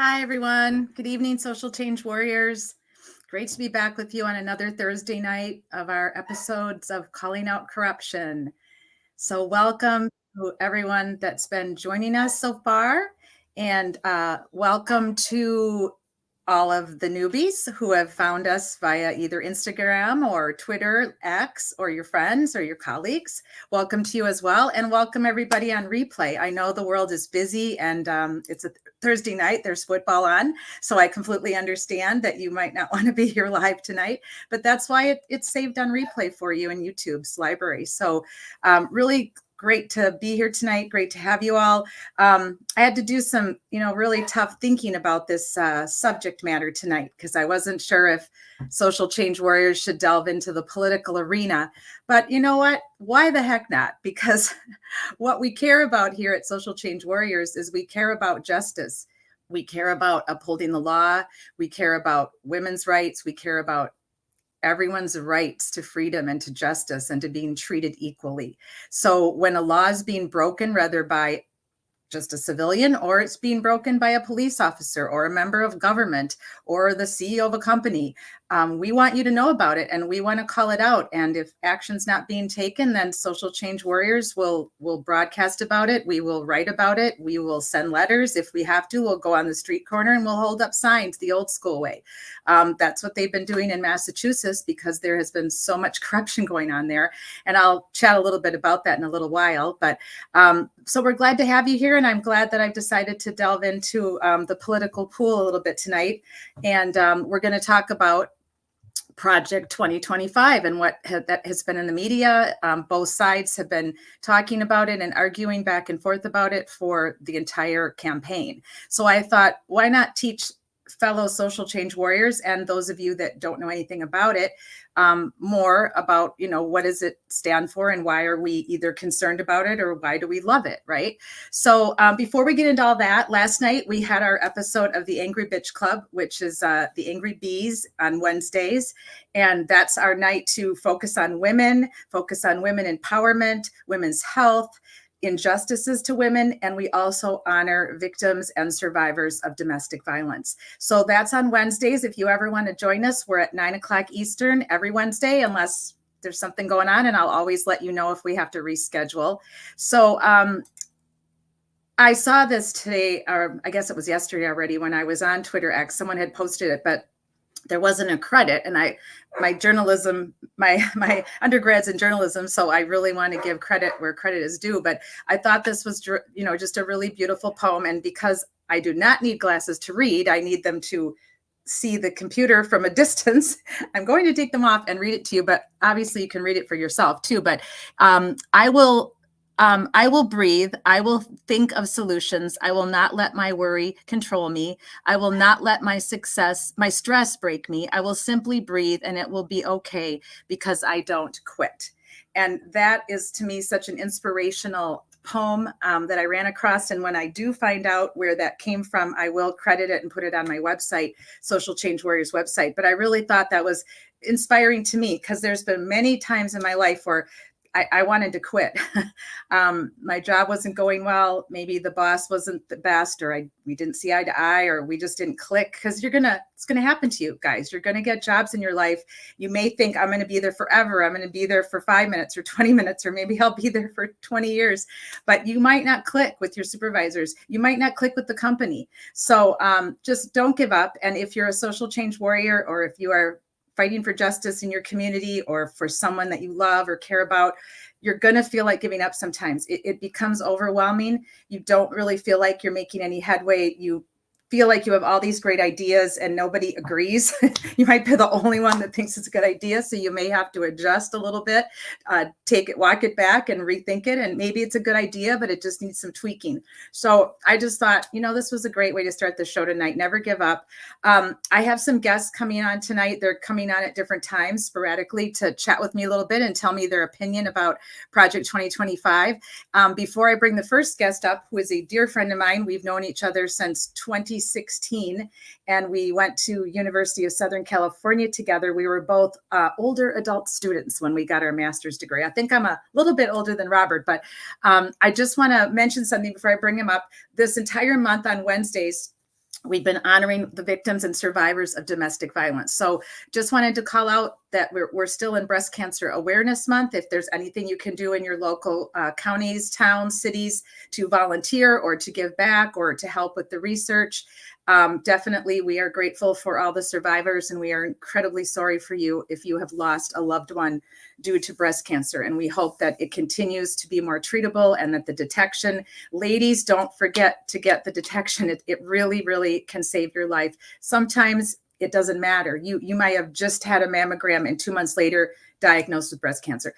Hi, everyone. Good evening, Social Change Warriors. Great to be back with you on another Thursday night of our episodes of Calling Out Corruption. So, welcome to everyone that's been joining us so far, and welcome to all of the newbies who have found us via either Instagram or Twitter, X, or your friends or your colleagues. Welcome to you as well, and welcome everybody on replay. I know the world is busy and it's a Thursday night, there's football on, so I completely understand that you might not want to be here live tonight, but that's why it's saved on replay for you in YouTube's library. So really great to be here tonight. Great to have you all. I had to do some, really tough thinking about this subject matter tonight because I wasn't sure if social change warriors should delve into the political arena. But you know what? Why the heck not? Because what we care about here at Social Change Warriors is we care about justice. We care about upholding the law. We care about women's rights. We care about everyone's rights to freedom and to justice and to being treated equally. So when a law is being broken, whether by just a civilian or it's being broken by a police officer or a member of government or the CEO of a company, we want you to know about it and we want to call it out. And if action's not being taken, then Social Change Warriors will broadcast about it. We will write about it. We will send letters. If we have to, we'll go on the street corner and we'll hold up signs the old school way. That's what they've been doing in Massachusetts because there has been so much corruption going on there. And I'll chat a little bit about that in a little while. But so we're glad to have you here. And I'm glad that I've decided to delve into the political pool a little bit tonight. And we're going to talk about Project 2025 and what that has been in the media. Both sides have been talking about it and arguing back and forth about it for the entire campaign. So I thought, why not teach fellow social change warriors and those of you that don't know anything about it more about, what does it stand for and why are we either concerned about it or why do we love it, right? So before we get into all that, last night we had our episode of the Angry Bitch Club, which is the Angry Bees on Wednesdays. And that's our night to focus on women empowerment, women's health, injustices to women, and we also honor victims and survivors of domestic violence. So that's on Wednesdays. If you ever want to join us, we're at 9:00 Eastern every Wednesday, unless there's something going on, and I'll always let you know if we have to reschedule. So I saw this today, or I guess it was yesterday already when I was on Twitter X. Someone had posted it, but there wasn't a credit, and my journalism, my undergrad's in journalism, so I really want to give credit where credit is due. But I thought this was, just a really beautiful poem, and because I do not need glasses to read, I need them to see the computer from a distance. I'm going to take them off and read it to you, but obviously you can read it for yourself too. But I will breathe. I will think of solutions. I will not let my worry control me. I will not let my stress break me. I will simply breathe and it will be okay because I don't quit. And that is to me such an inspirational poem that I ran across. And when I do find out where that came from, I will credit it and put it on my website, Social Change Warriors website. But I really thought that was inspiring to me because there's been many times in my life where I wanted to quit. My job wasn't going well. Maybe the boss wasn't the best, or we didn't see eye to eye, or we just didn't click. Because it's gonna happen to you guys. You're gonna get jobs in your life. You may think I'm gonna be there forever. I'm gonna be there for 5 minutes or 20 minutes, or maybe I'll be there for 20 years. But you might not click with your supervisors. You might not click with the company. So just don't give up. And if you're a social change warrior, or if you are fighting for justice in your community or for someone that you love or care about, you're going to feel like giving up sometimes. It becomes overwhelming. You don't really feel like you're making any headway. You feel like you have all these great ideas and nobody agrees. You might be the only one that thinks it's a good idea. So you may have to adjust a little bit, walk it back and rethink it. And maybe it's a good idea, but it just needs some tweaking. So I just thought, this was a great way to start the show tonight. Never give up. I have some guests coming on tonight. They're coming on at different times sporadically to chat with me a little bit and tell me their opinion about Project 2025. Before I bring the first guest up, who is a dear friend of mine, we've known each other since 2016, and we went to University of Southern California together. We were both older adult students when we got our master's degree. I think I'm a little bit older than Robert, but I just want to mention something before I bring him up. This entire month on Wednesdays, we've been honoring the victims and survivors of domestic violence. So just wanted to call out that we're still in Breast Cancer Awareness Month. If there's anything you can do in your local counties, towns, cities to volunteer or to give back or to help with the research, definitely we are grateful for all the survivors, and we are incredibly sorry for you if you have lost a loved one due to breast cancer. And we hope that it continues to be more treatable and that the detection, ladies, don't forget to get the detection. It really, really can save your life. Sometimes it doesn't matter. You might have just had a mammogram and 2 months later diagnosed with breast cancer.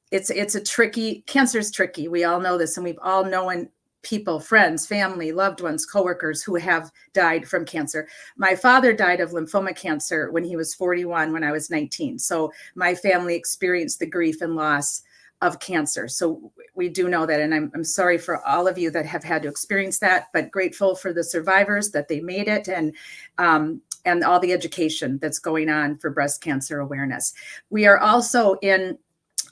It's a tricky, cancer is tricky. We all know this, and we've all known people, friends, family, loved ones, coworkers who have died from cancer. My father died of lymphoma cancer when he was 41, when I was 19. So my family experienced the grief and loss of cancer. So we do know that. And I'm sorry for all of you that have had to experience that, but grateful for the survivors that they made it, and all the education that's going on for breast cancer awareness. We are also in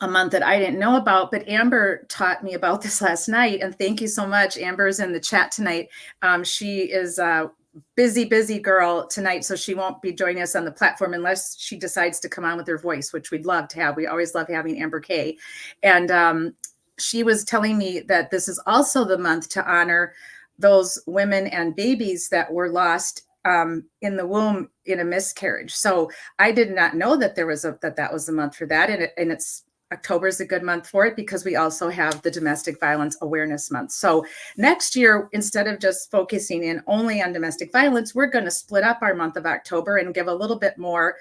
a month that I didn't know about, but Amber taught me about this last night. And thank you so much. Amber's in the chat tonight. She is a busy girl tonight, so she won't be joining us on the platform unless she decides to come on with her voice, which we'd love to have. We always love having Amber Kay. And she was telling me that this is also the month to honor those women and babies that were lost in the womb in a miscarriage. So I did not know that there was that was the month for that. And it's October is a good month for it because we also have the Domestic Violence Awareness Month. So next year, instead of just focusing in only on domestic violence, we're going to split up our month of October and give a little bit more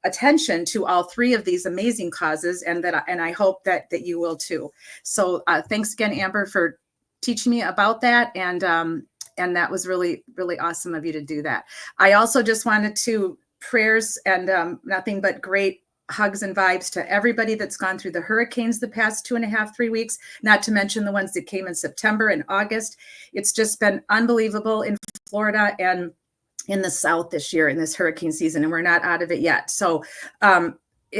attention to all three of these amazing causes, and I hope that you will too. So thanks again, Amber, for teaching me about that, and that was really, really awesome of you to do that. I also just wanted to prayers and nothing but great hugs and vibes to everybody that's gone through the hurricanes the past 2.5, 3 weeks, not to mention the ones that came in September and August. It's just been unbelievable in Florida and in the South this year in this hurricane season, and we're not out of it yet. So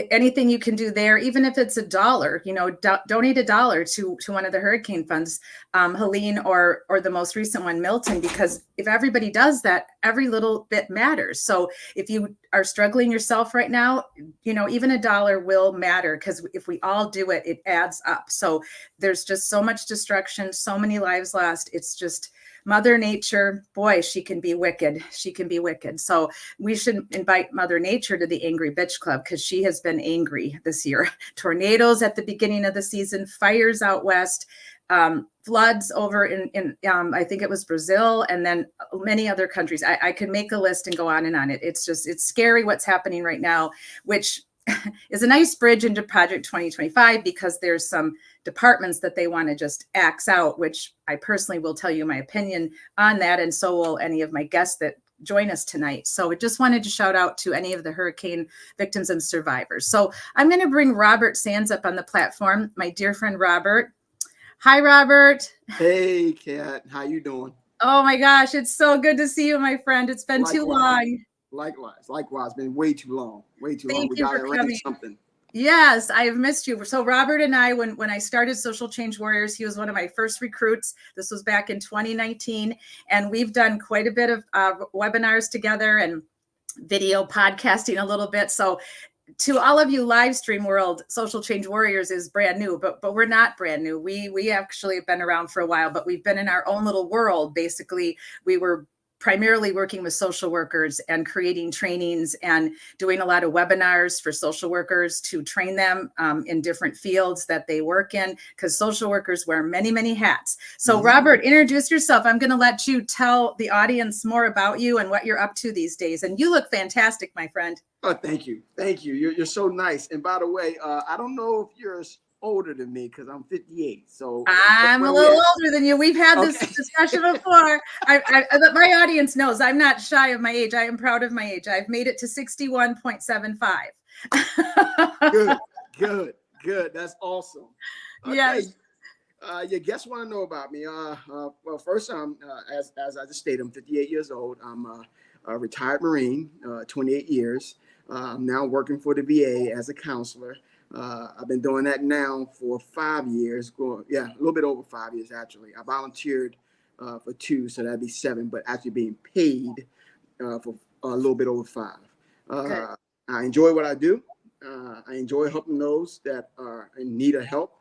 anything you can do there, even if it's $1, donate $1 to one of the hurricane funds, Helene or the most recent one, Milton, because if everybody does that, every little bit matters. So if you are struggling yourself right now, even $1 will matter, because if we all do it, it adds up. So there's just so much destruction, so many lives lost. It's just Mother Nature, boy, she can be wicked. She can be wicked. So we should invite Mother Nature to the Angry Bitch Club, because she has been angry this year. Tornadoes at the beginning of the season, fires out west, floods over in I think it was Brazil, and then many other countries. I could make a list and go on and on. It's scary what's happening right now, which is a nice bridge into Project 2025, because there's some departments that they want to just axe out, which I personally will tell you my opinion on that. And so will any of my guests that join us tonight. So I just wanted to shout out to any of the hurricane victims and survivors. So I'm going to bring Robert Sands up on the platform, my dear friend, Robert. Hi, Robert. Hey, Kat. How you doing? Oh my gosh, it's so good to see you, my friend. It's been too long. Likewise. Been way too long. We Thank you got to for arrange coming. something. Yes, I have missed you. So Robert and I, when I started Social Change Warriors, he was one of my first recruits. This was back in 2019. And we've done quite a bit of webinars together and video podcasting a little bit. So to all of you live stream world, Social Change Warriors is brand new, but we're not brand new. We actually have been around for a while, but we've been in our own little world. Basically, we were primarily working with social workers and creating trainings and doing a lot of webinars for social workers to train them in different fields that they work in, because social workers wear many, many hats. So Robert, introduce yourself. I'm going to let you tell the audience more about you and what you're up to these days. And you look fantastic, my friend. Oh, thank you. You're so nice. And by the way, I don't know if you're older than me, because I'm 58. So I'm a little older than you. We've had this discussion before. My audience knows I'm not shy of my age. I am proud of my age. I've made it to 61.75. Good. That's awesome. Okay. Yes. Your guests want to know about me. Well, first, as I just stated, I'm 58 years old. I'm a retired Marine, 28 years. I'm now working for the VA as a counselor. I've been doing that now for 5 years. A little bit over 5 years, actually. I volunteered for 2, so that'd be 7, but actually being paid for a little bit over 5. Good. I enjoy what I do. I enjoy helping those that are in need of help.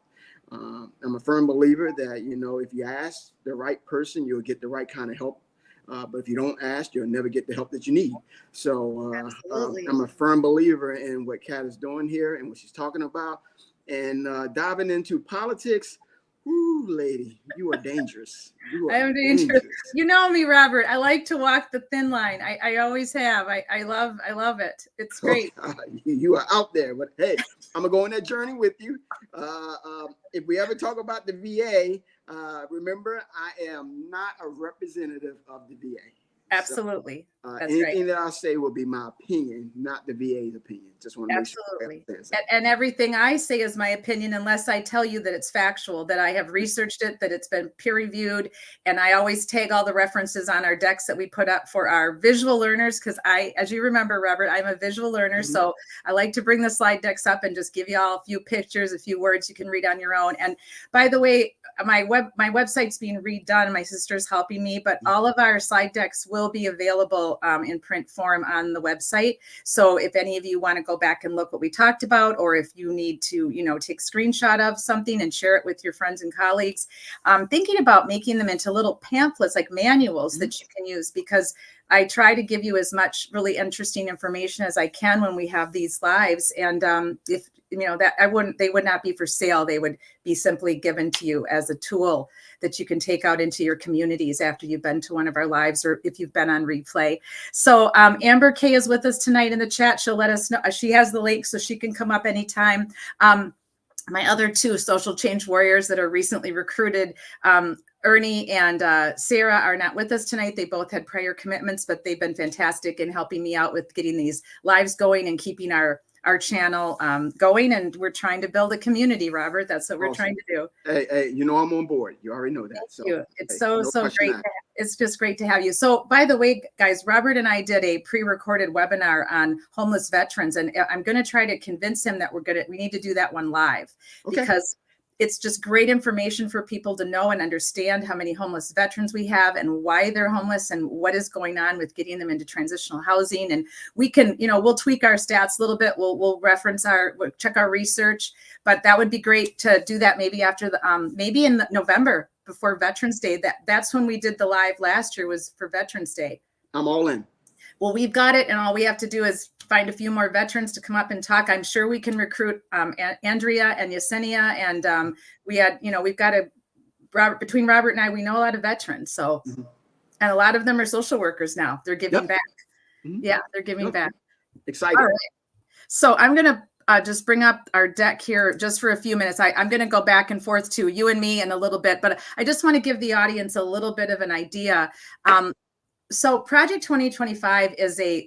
I'm a firm believer that, if you ask the right person, you'll get the right kind of help. But if you don't ask, you'll never get the help that you need. So Absolutely. I'm a firm believer in what Kat is doing here and what she's talking about. And diving into politics, ooh, lady, you are dangerous. I am dangerous. You know me, Robert. I like to walk the thin line. I always have. I love it. It's great. You are out there, but hey, I'm gonna go on that journey with you. If we ever talk about the VA, remember, I am not a representative of the VA. Absolutely. So, that's anything right. that I say will be my opinion, not the VA's opinion. Just want to make sure. Absolutely. And everything I say is my opinion, unless I tell you that it's factual, that I have researched it, that it's been peer reviewed. And I always tag all the references on our decks that we put up for our visual learners. Because as you remember, Robert, I'm a visual learner. Mm-hmm. So I like to bring the slide decks up and just give you all a few pictures, a few words you can read on your own. And by the way, my website's being redone. My sister's helping me, but all of our slide decks will be available in print form on the website. So if any of you want to go back and look what we talked about, or if you need to, take a screenshot of something and share it with your friends and colleagues, thinking about making them into little pamphlets, like manuals that you can use, because I try to give you as much really interesting information as I can when we have these lives. And if that they would not be for sale. They would be simply given to you as a tool that you can take out into your communities after you've been to one of our lives, or if you've been on replay. So Amber K is with us tonight in the chat. She'll let us know. She has the link, so she can come up anytime. My other 2 social change warriors that are recently recruited, Ernie and Sarah, are not with us tonight. They both had prior commitments, but they've been fantastic in helping me out with getting these lives going and keeping our channel going. And we're trying to build a community, Robert. That's what we're trying to do. Hey, I'm on board. You already know that. Thank you. It's so great. It's just great to have you. So by the way, guys, Robert and I did a pre-recorded webinar on homeless veterans, and I'm going to try to convince him that we need to do that one live, because it's just great information for people to know and understand how many homeless veterans we have and why they're homeless and what is going on with getting them into transitional housing. And we can, we'll tweak our stats a little bit. We'll reference check our research, but that would be great to do that maybe after maybe in November before Veterans Day. That's when we did the live last year, was for Veterans Day. I'm all in. Well, we've got it, and all we have to do is find a few more veterans to come up and talk. I'm sure we can recruit Andrea and Yesenia, and we've got between Robert and I, we know a lot of veterans. So, and a lot of them are social workers now. They're giving back. Yeah, they're giving back. Exciting. All right. So I'm gonna just bring up our deck here just for a few minutes. I'm going to go back and forth to you and me in a little bit, but I just want to give the audience a little bit of an idea. So Project 2025 is a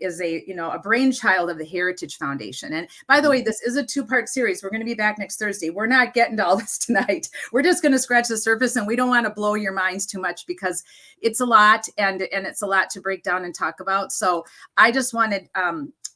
brainchild of the Heritage Foundation. And by the way, this is a 2-part series. We're going to be back next Thursday. We're not getting to all this tonight. We're just going to scratch the surface, and we don't want to blow your minds too much, because it's a lot, and it's a lot to break down and talk about. So I just wanted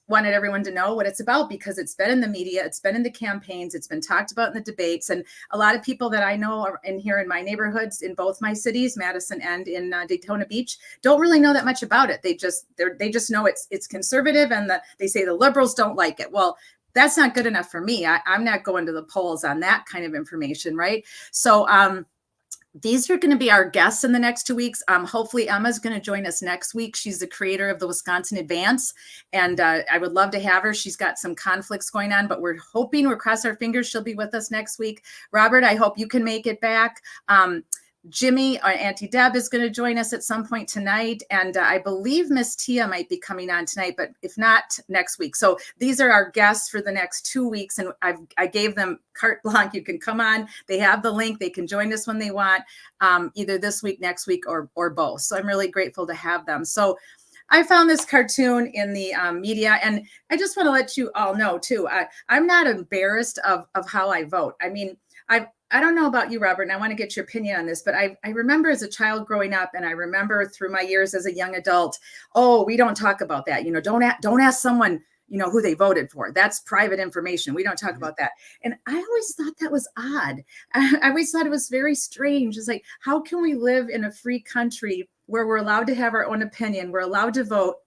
everyone to know what it's about, because it's been in the media, it's been in the campaigns, it's been talked about in the debates, and a lot of people that I know are here in my neighborhoods, in both my cities, Madison and in Daytona Beach, don't really know that much about it. They just know it's conservative, and they say the liberals don't like it. Well, that's not good enough for me. I'm not going to the polls on that kind of information, right? So these are going to be our guests in the next 2 weeks. Hopefully Emma's going to join us next week. She's the creator of the Wisconsin Advance, and I would love to have her. She's got some conflicts going on, but we're crossing our fingers she'll be with us next week. Robert, I hope you can make it back. Jimmy, our Auntie Deb, is going to join us at some point tonight. And I believe Miss Tia might be coming on tonight, but if not, next week. So these are our guests for the next 2 weeks. And I gave them carte blanche. You can come on. They have the link. They can join us when they want, either this week, next week, or both. So I'm really grateful to have them. So I found this cartoon in the media, and I just want to let you all know too, I'm not embarrassed of how I vote. I mean, I don't know about you, Robert, and I want to get your opinion on this, but I remember as a child growing up, and I remember through my years as a young adult, we don't talk about that. Don't ask someone, who they voted for. That's private information. We don't talk about that. And I always thought that was odd. I always thought it was very strange. It's like, how can we live in a free country where we're allowed to have our own opinion? We're allowed to vote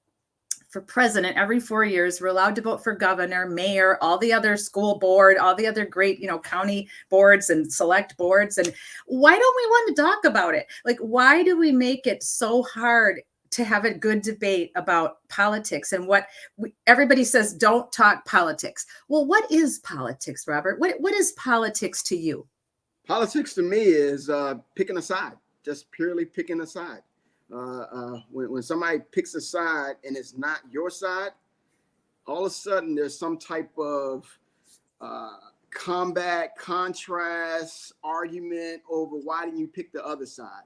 for president every 4 years. We're allowed to vote for governor, mayor, all the other school board, all the other great, county boards and select boards. And why don't we want to talk about it? Like, why do we make it so hard to have a good debate about politics and everybody says, don't talk politics. Well, what is politics, Robert? What is politics to you? Politics to me is picking a side, just purely picking a side. When somebody picks a side and it's not your side, all of a sudden there's some type of combat, contrast, argument over why didn't you pick the other side,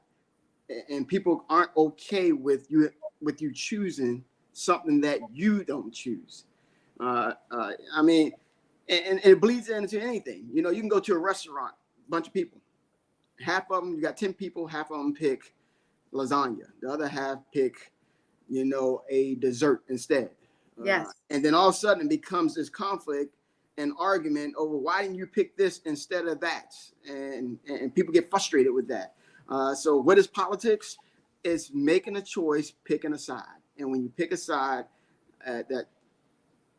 and people aren't okay with you choosing something that you don't choose. I mean, and it bleeds into anything. You can go to a restaurant, bunch of people, half of them, you got 10 people, half of them pick lasagna, the other half pick a dessert instead. Yes. And then all of a sudden it becomes this conflict and argument over why didn't you pick this instead of that, and people get frustrated with that. So what is politics? It's making a choice, picking a side. And when you pick a side that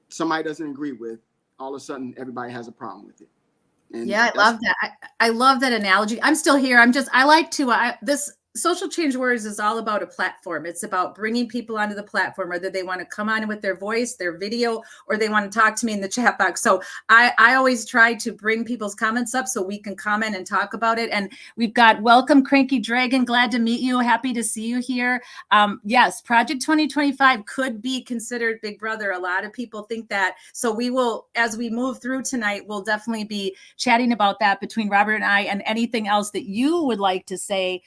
somebody doesn't agree with, all of a sudden everybody has a problem with it. And yeah, I love that. I love that analogy. I'm still here. This Social Change Warriors is all about a platform. It's about bringing people onto the platform, whether they want to come on with their voice, their video, or they want to talk to me in the chat box. So I always try to bring people's comments up so we can comment and talk about it. And we've got welcome, Cranky Dragon. Glad to meet you. Happy to see you here. Yes, Project 2025 could be considered Big Brother. A lot of people think that. So we will, as we move through tonight, we'll definitely be chatting about that between Robert and I, and anything else that you would like to say.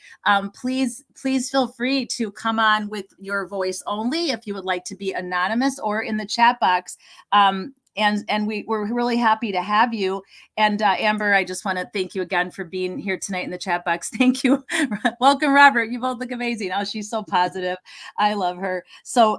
Please feel free to come on with your voice only if you would like to be anonymous, or in the chat box. And we're really happy to have you. And Amber, I just want to thank you again for being here tonight in the chat box. Thank you. Welcome, Robert. You both look amazing. Oh, she's so positive. I love her. So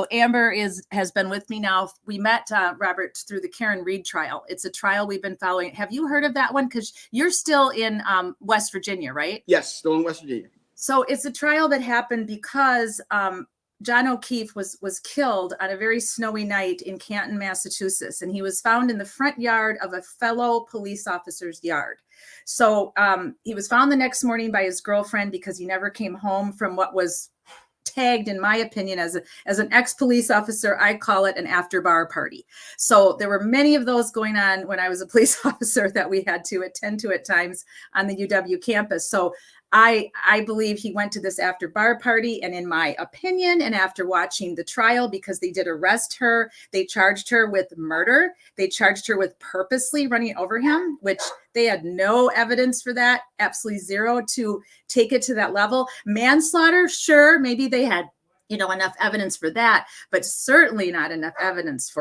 Amber has been with me now. We met Robert through the Karen Read trial. It's a trial we've been following. Have you heard of that one? Because you're still in West Virginia, right? Yes, still in West Virginia. So it's a trial that happened because John O'Keefe was killed on a very snowy night in Canton, Massachusetts, and he was found in the front yard of a fellow police officer's yard. So he was found the next morning by his girlfriend because he never came home from what was tagged, in my opinion, as an ex-police officer. I call it an after-bar party. So there were many of those going on when I was a police officer that we had to attend to at times on the UW campus. So I believe he went to this after bar party, and in my opinion, and after watching the trial, because they did arrest her, they charged her with murder. They charged her with purposely running over him, which they had no evidence for that, absolutely zero to take it to that level. Manslaughter, sure, maybe they had, enough evidence for that, but certainly not enough evidence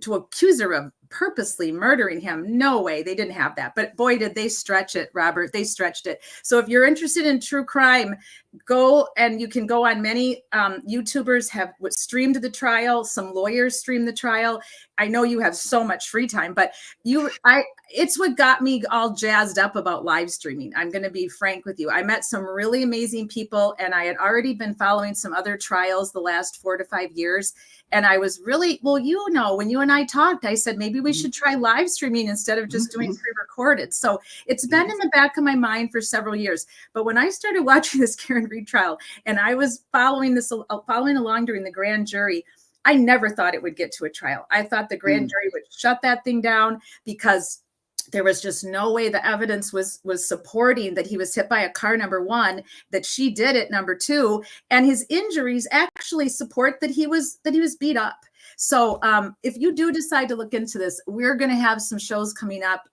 to accuse her of purposely murdering him. No way, they didn't have that. But boy, did they stretch it, Robert. They stretched it. So if you're interested in true crime, go, and you can go on. Many YouTubers have streamed the trial. Some lawyers streamed the trial. I know you have so much free time, but it's what got me all jazzed up about live streaming. I'm going to be frank with you. I met some really amazing people, and I had already been following some other trials the last 4 to 5 years. And I was really, when you and I talked, I said, maybe we should try live streaming instead of just doing pre-recorded. So it's been in the back of my mind for several years. But when I started watching this Karen Read trial, and I was following along during the grand jury, I never thought it would get to a trial. I thought the grand jury would shut that thing down because there was just no way the evidence was supporting that he was hit by a car, number one, that she did it, number two, and his injuries actually support that he was beat up. So if you do decide to look into this, we're going to have some shows coming up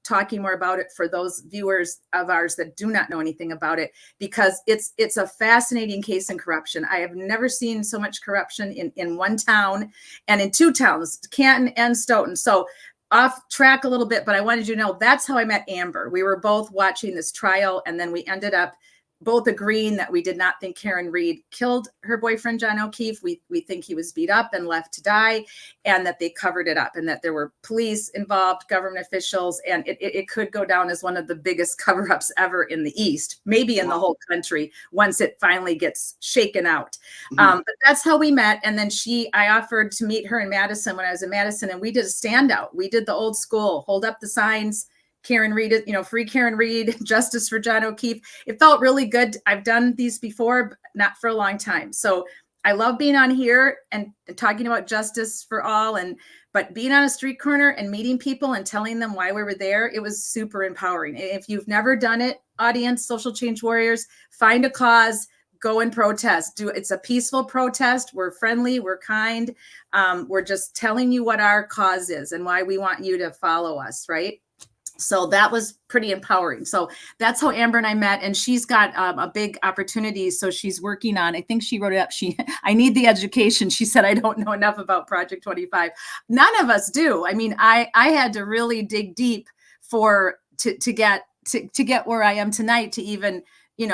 talking more about it for those viewers of ours that do not know anything about it, because it's a fascinating case in corruption. I have never seen so much corruption in one town, and in two towns, Canton and Stoughton. So off track a little bit, but I wanted you to know that's how I met Amber. We were both watching this trial, and then we ended up both agreeing that we did not think Karen Read killed her boyfriend, John O'Keefe. We think he was beat up and left to die, and that they covered it up, and that there were police involved, government officials, and it could go down as one of the biggest cover-ups ever in the East, maybe in the whole country, once it finally gets shaken out. But that's how we met. And then I offered to meet her in Madison when I was in Madison, and we did a standout. We did the old school, hold up the signs, Karen Read, free Karen Read, justice for John O'Keefe. It felt really good. I've done these before, but not for a long time. So I love being on here and talking about justice for all, but being on a street corner and meeting people and telling them why we were there, it was super empowering. If you've never done it, audience, social change warriors, find a cause, go and protest. It's a peaceful protest. We're friendly, we're kind. We're just telling you what our cause is and why we want you to follow us, right? So that was pretty empowering. So that's how Amber and I met, and she's got a big opportunity. So she's working on, I think she wrote it up. I need the education. She said, I don't know enough about Project 25. None of us do. I mean, I had to really dig deep to get where I am tonight, to even,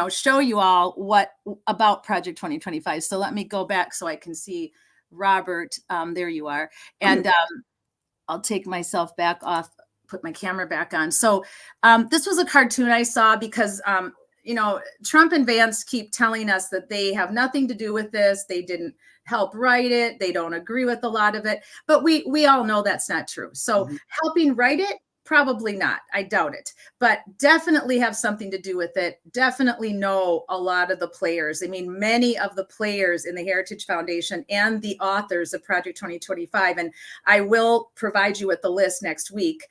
show you all what about Project 2025. So let me go back so I can see Robert. There you are. And I'll take myself back off, put my camera back on. So this was a cartoon I saw because, Trump and Vance keep telling us that they have nothing to do with this. They didn't help write it. They don't agree with a lot of it. But we all know that's not true. So helping write it, probably not. I doubt it. But definitely have something to do with it. Definitely know a lot of the players. I mean, many of the players in the Heritage Foundation and the authors of Project 2025. And I will provide you with the list next week.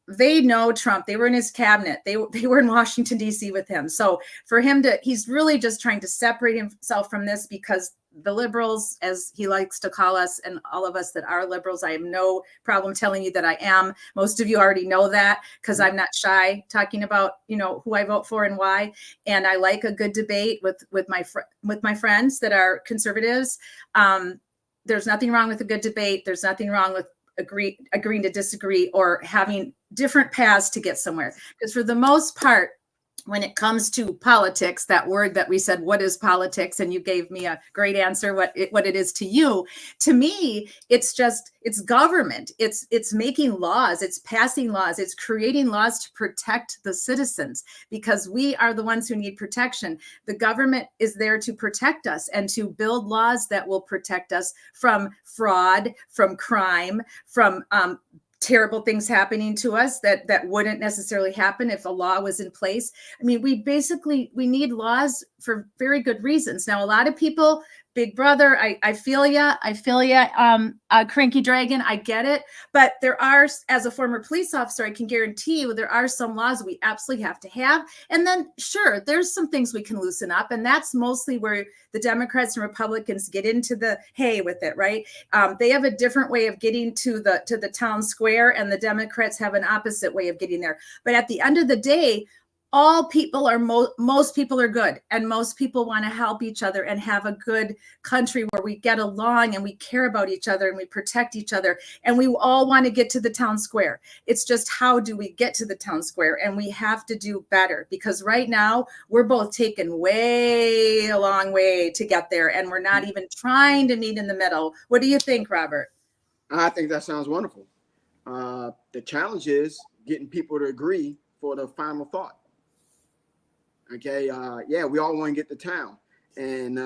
They know Trump. They were in his cabinet. They were in Washington, D.C. with him. So for him he's really just trying to separate himself from this, because the liberals, as he likes to call us, and all of us that are liberals, I have no problem telling you that I am. Most of you already know that, because I'm not shy talking about, who I vote for and why. And I like a good debate with my friends that are conservatives. There's nothing wrong with a good debate. There's nothing wrong with agreeing to disagree or having different paths to get somewhere. Because for the most part, when it comes to politics, that word that we said, what is politics? And you gave me a great answer, what it is to you. To me, it's government. It's making laws. It's passing laws. It's creating laws to protect the citizens, because we are the ones who need protection. The government is there to protect us and to build laws that will protect us from fraud, from crime, from terrible things happening to us that wouldn't necessarily happen if a law was in place. I mean, we need laws for very good reasons. Now, a lot of people, Big Brother, I feel ya, Cranky Dragon, I get it. But there are, as a former police officer, I can guarantee you there are some laws we absolutely have to have. And then, sure, there's some things we can loosen up. And that's mostly where the Democrats and Republicans get into the hay with it, right? They have a different way of getting to the town square, and the Democrats have an opposite way of getting there. But at the end of the day, all people are most people are good, and most people want to help each other and have a good country where we get along and we care about each other and we protect each other, and we all want to get to the town square. It's just, how do we get to the town square? And we have to do better, because right now we're both taking a long way to get there, and we're not even trying to meet in the middle. What do you think, Robert? I think that sounds wonderful. The challenge is getting people to agree for the final thought. Okay, we all want to get to town. And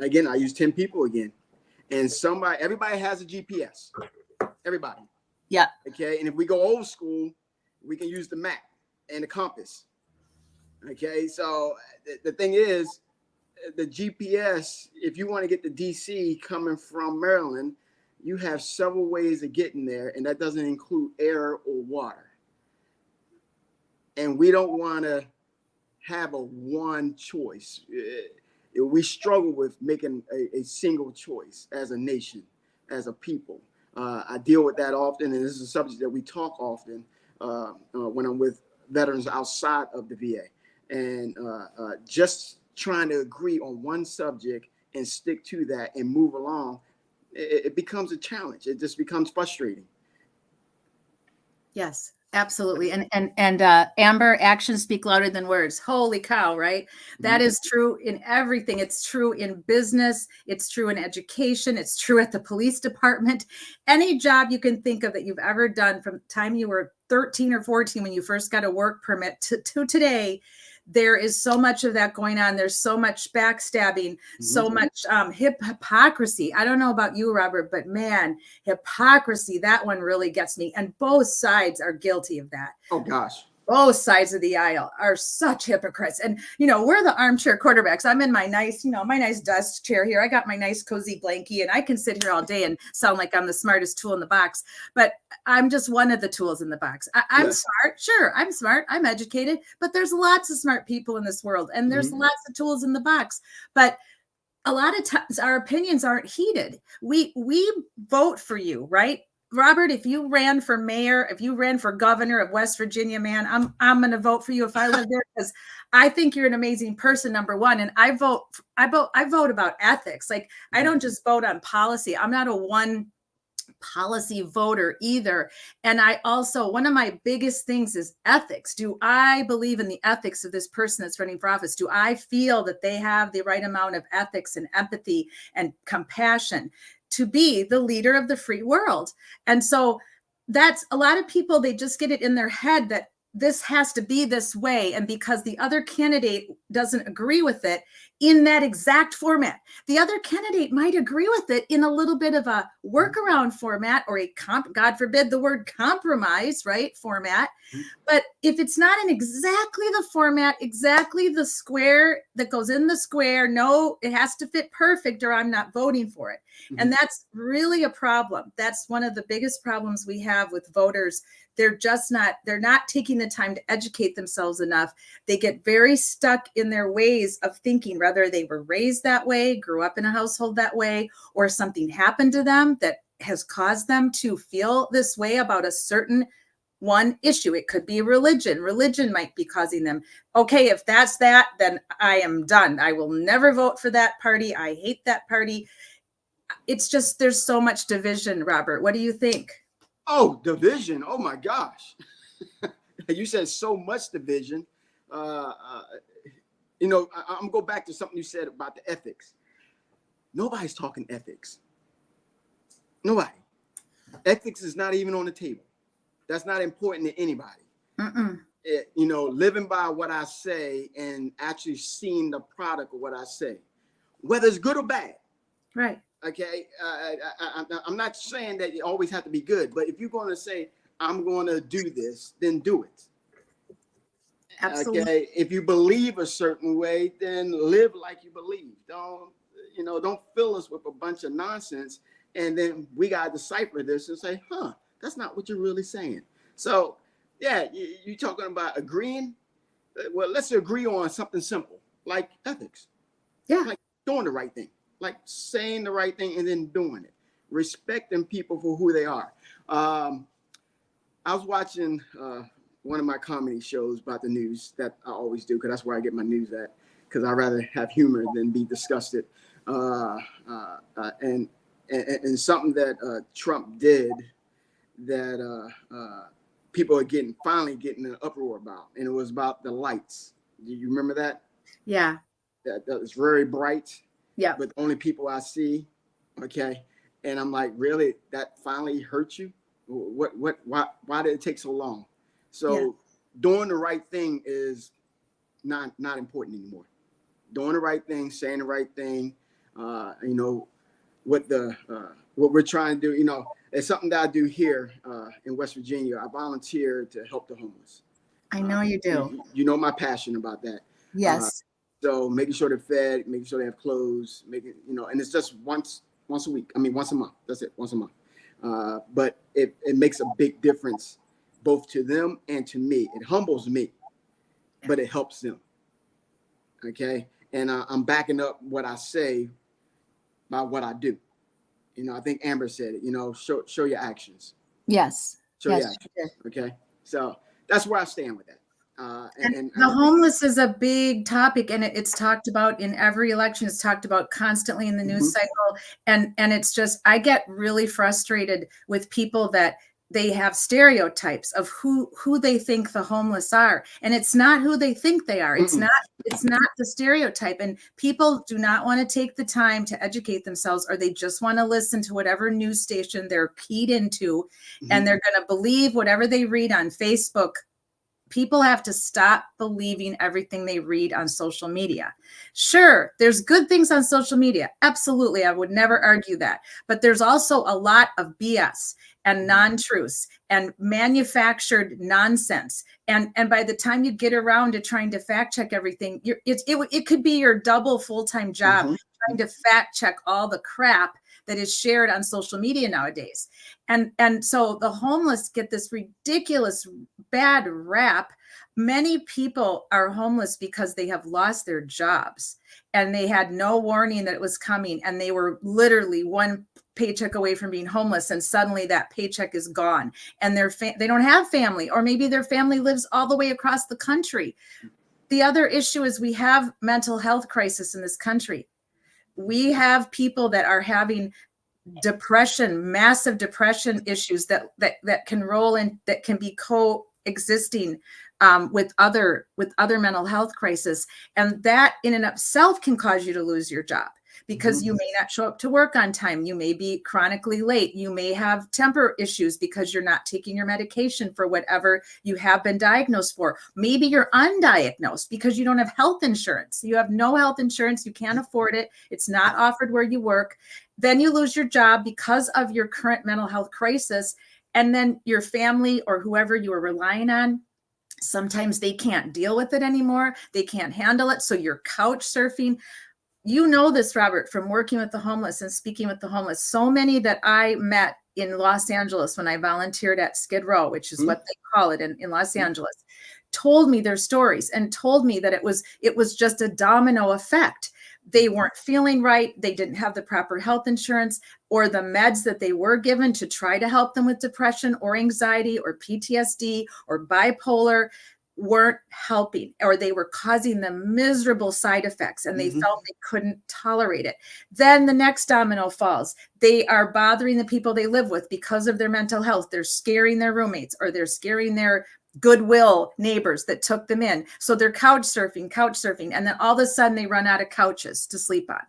again, I use 10 people again. And everybody has a GPS. Everybody. Yeah. Okay, and if we go old school, we can use the map and the compass. Okay, so the thing is, the GPS, if you want to get to DC coming from Maryland, you have several ways of getting there, and that doesn't include air or water. And we don't want to have a one choice. We struggle with making a single choice as a nation, as a people. I deal with that often, and this is a subject that we talk often when I'm with veterans outside of the VA. And just trying to agree on one subject and stick to that and move along, it becomes a challenge. It just becomes frustrating. Yes. Absolutely. And Amber, actions speak louder than words. Holy cow, right? That is true in everything. It's true in business. It's true in education. It's true at the police department. Any job you can think of that you've ever done from the time you were 13 or 14 when you first got a work permit to today, there is so much of that going on. There's so much backstabbing, so much hypocrisy. I don't know about you, Robert, but man, hypocrisy, that one really gets me. And both sides are guilty of that. Oh, gosh. Both sides of the aisle are such hypocrites. And, we're the armchair quarterbacks. I'm in my nice, my nice desk chair here. I got my nice cozy blankie and I can sit here all day and sound like I'm the smartest tool in the box. But I'm just one of the tools in the box. I'm smart. Sure, I'm smart. I'm educated. But there's lots of smart people in this world. And there's lots of tools in the box. But a lot of times our opinions aren't heeded. We vote for you, right? Robert, if you ran for mayor, if you ran for governor of West Virginia, man, I'm going to vote for you if I live there, because I think you're an amazing person, number one. And I vote about ethics. Like, I don't just vote on policy. I'm not a one policy voter either. And I also, one of my biggest things is ethics. Do I believe in the ethics of this person that's running for office? Do I feel that they have the right amount of ethics and empathy and compassion to be the leader of the free world? And so that's a lot of people, they just get it in their head that this has to be this way. And because the other candidate doesn't agree with it in that exact format, the other candidate might agree with it in a little bit of a workaround format, or God forbid the word compromise, right? Format. But if it's not in exactly the format, exactly the square that goes in the square, no, it has to fit perfect or I'm not voting for it. And that's really a problem. That's one of the biggest problems we have with voters. They're not taking the time to educate themselves enough. They get very stuck in their ways of thinking, whether they were raised that way, grew up in a household that way, or something happened to them that has caused them to feel this way about a certain one issue. It could be religion. Religion might be causing them. Okay, if that's that, then I am done. I will never vote for that party. I hate that party. It's just, there's so much division, Robert. What do you think? Oh, division. Oh, my gosh. You said so much division. I'm going to go back to something you said about the ethics. Nobody's talking ethics. Nobody. Ethics is not even on the table. That's not important to anybody. Living by what I say and actually seeing the product of what I say, whether it's good or bad. Right. Okay. I'm not saying that you always have to be good, but if you're going to say, I'm going to do this, then do it. Absolutely. Okay. If you believe a certain way, then live like you believe. Don't fill us with a bunch of nonsense. And then we got to decipher this and say, that's not what you're really saying. So, yeah, you're talking about agreeing. Well, let's agree on something simple, like ethics. Yeah. Like doing the right thing, like saying the right thing and then doing it, respecting people for who they are. I was watching one of my comedy shows about the news that I always do, because that's where I get my news at, because I'd rather have humor than be disgusted. And something that Trump did that people are finally getting an uproar about, and it was about the lights. Do you remember that? Yeah. That was very bright. Yeah. But the only people I see. Okay. And I'm like, really? That finally hurt you? Why did it take so long? So doing the right thing is not important anymore. Doing the right thing, saying the right thing, what we're trying to do, it's something that I do here in West Virginia. I volunteer to help the homeless. I know you do. You know my passion about that. Yes. So making sure they're fed, making sure they have clothes, and it's just once a week. I mean, once a month. That's it, once a month. But it makes a big difference both to them and to me. It humbles me, but it helps them. Okay. And I'm backing up what I say by what I do. I think Amber said it, show your actions. Yes. Show your actions. Okay. So that's where I stand with that. And the homeless is a big topic, and it's talked about in every election. It's talked about constantly in the news cycle. And it's just, I get really frustrated with people that they have stereotypes of who they think the homeless are, and it's not who they think they are. It's not the stereotype, and people do not want to take the time to educate themselves, or they just want to listen to whatever news station they're keyed into, and they're going to believe whatever they read on Facebook. People have to stop believing everything they read on social media. Sure, there's good things on social media. Absolutely, I would never argue that. But there's also a lot of BS and non-truths and manufactured nonsense. And by the time you get around to trying to fact check everything, it could be your double full-time job trying to fact check all the crap that is shared on social media nowadays. And so the homeless get this ridiculous bad rap. Many people are homeless because they have lost their jobs and they had no warning that it was coming, and they were literally one paycheck away from being homeless, and suddenly that paycheck is gone, and they don't have family, or maybe their family lives all the way across the country. The other issue is we have mental health crisis in this country. We have people that are having depression, massive depression issues that can roll in, that can be coexisting with other mental health crisis, and that in and of itself can cause you to lose your job, because you may not show up to work on time. You may be chronically late. You may have temper issues because you're not taking your medication for whatever you have been diagnosed for. Maybe you're undiagnosed because you don't have health insurance. You have no health insurance. You can't afford it. It's not offered where you work. Then you lose your job because of your current mental health crisis. And then your family or whoever you are relying on, sometimes they can't deal with it anymore. They can't handle it. So you're couch surfing. You know this, Robert, from working with the homeless and speaking with the homeless. So many that I met in Los Angeles when I volunteered at Skid Row, which is what they call it in Los Angeles, told me their stories and told me that it was just a domino effect. They weren't feeling right. They didn't have the proper health insurance, or the meds that they were given to try to help them with depression or anxiety or PTSD or bipolar weren't helping, or they were causing them miserable side effects, and they felt they couldn't tolerate it. Then the next domino falls. They are bothering the people they live with because of their mental health. They're scaring their roommates, or they're scaring their goodwill neighbors that took them in. So they're couch surfing. And then all of a sudden they run out of couches to sleep on.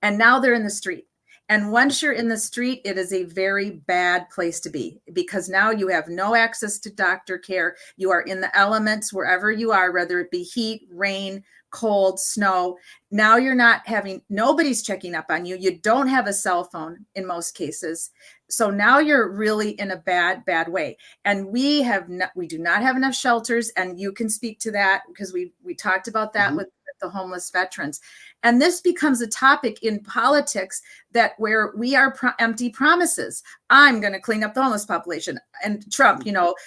And now they're in the street. And once you're in the street, it is a very bad place to be, because now you have no access to doctor care. You are in the elements wherever you are, whether it be heat, rain, cold, snow. Now you're not having, nobody's checking up on you. You don't have a cell phone in most cases. So now you're really in a bad way. And we do not have enough shelters. And you can speak to that because we talked about that with the homeless veterans. And this becomes a topic in politics where we are empty promises. I'm going to clean up the homeless population. And Trump,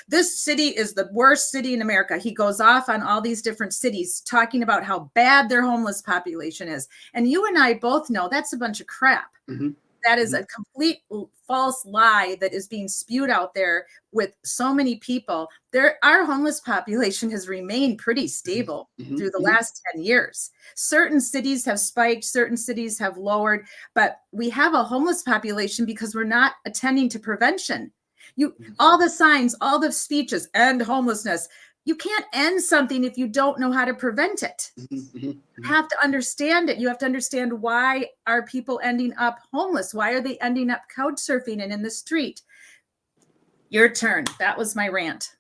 this city is the worst city in America. He goes off on all these different cities talking about how bad their homeless population is. And you and I both know that's a bunch of crap. That is a complete false lie that is being spewed out there with so many people. Our homeless population has remained pretty stable through the last 10 years. Certain cities have spiked, certain cities have lowered, but we have a homeless population because we're not attending to prevention. All the signs, all the speeches, end homelessness. You can't end something if you don't know how to prevent it. You have to understand it. You have to understand, why are people ending up homeless? Why are they ending up couch surfing and in the street? Your turn. That was my rant.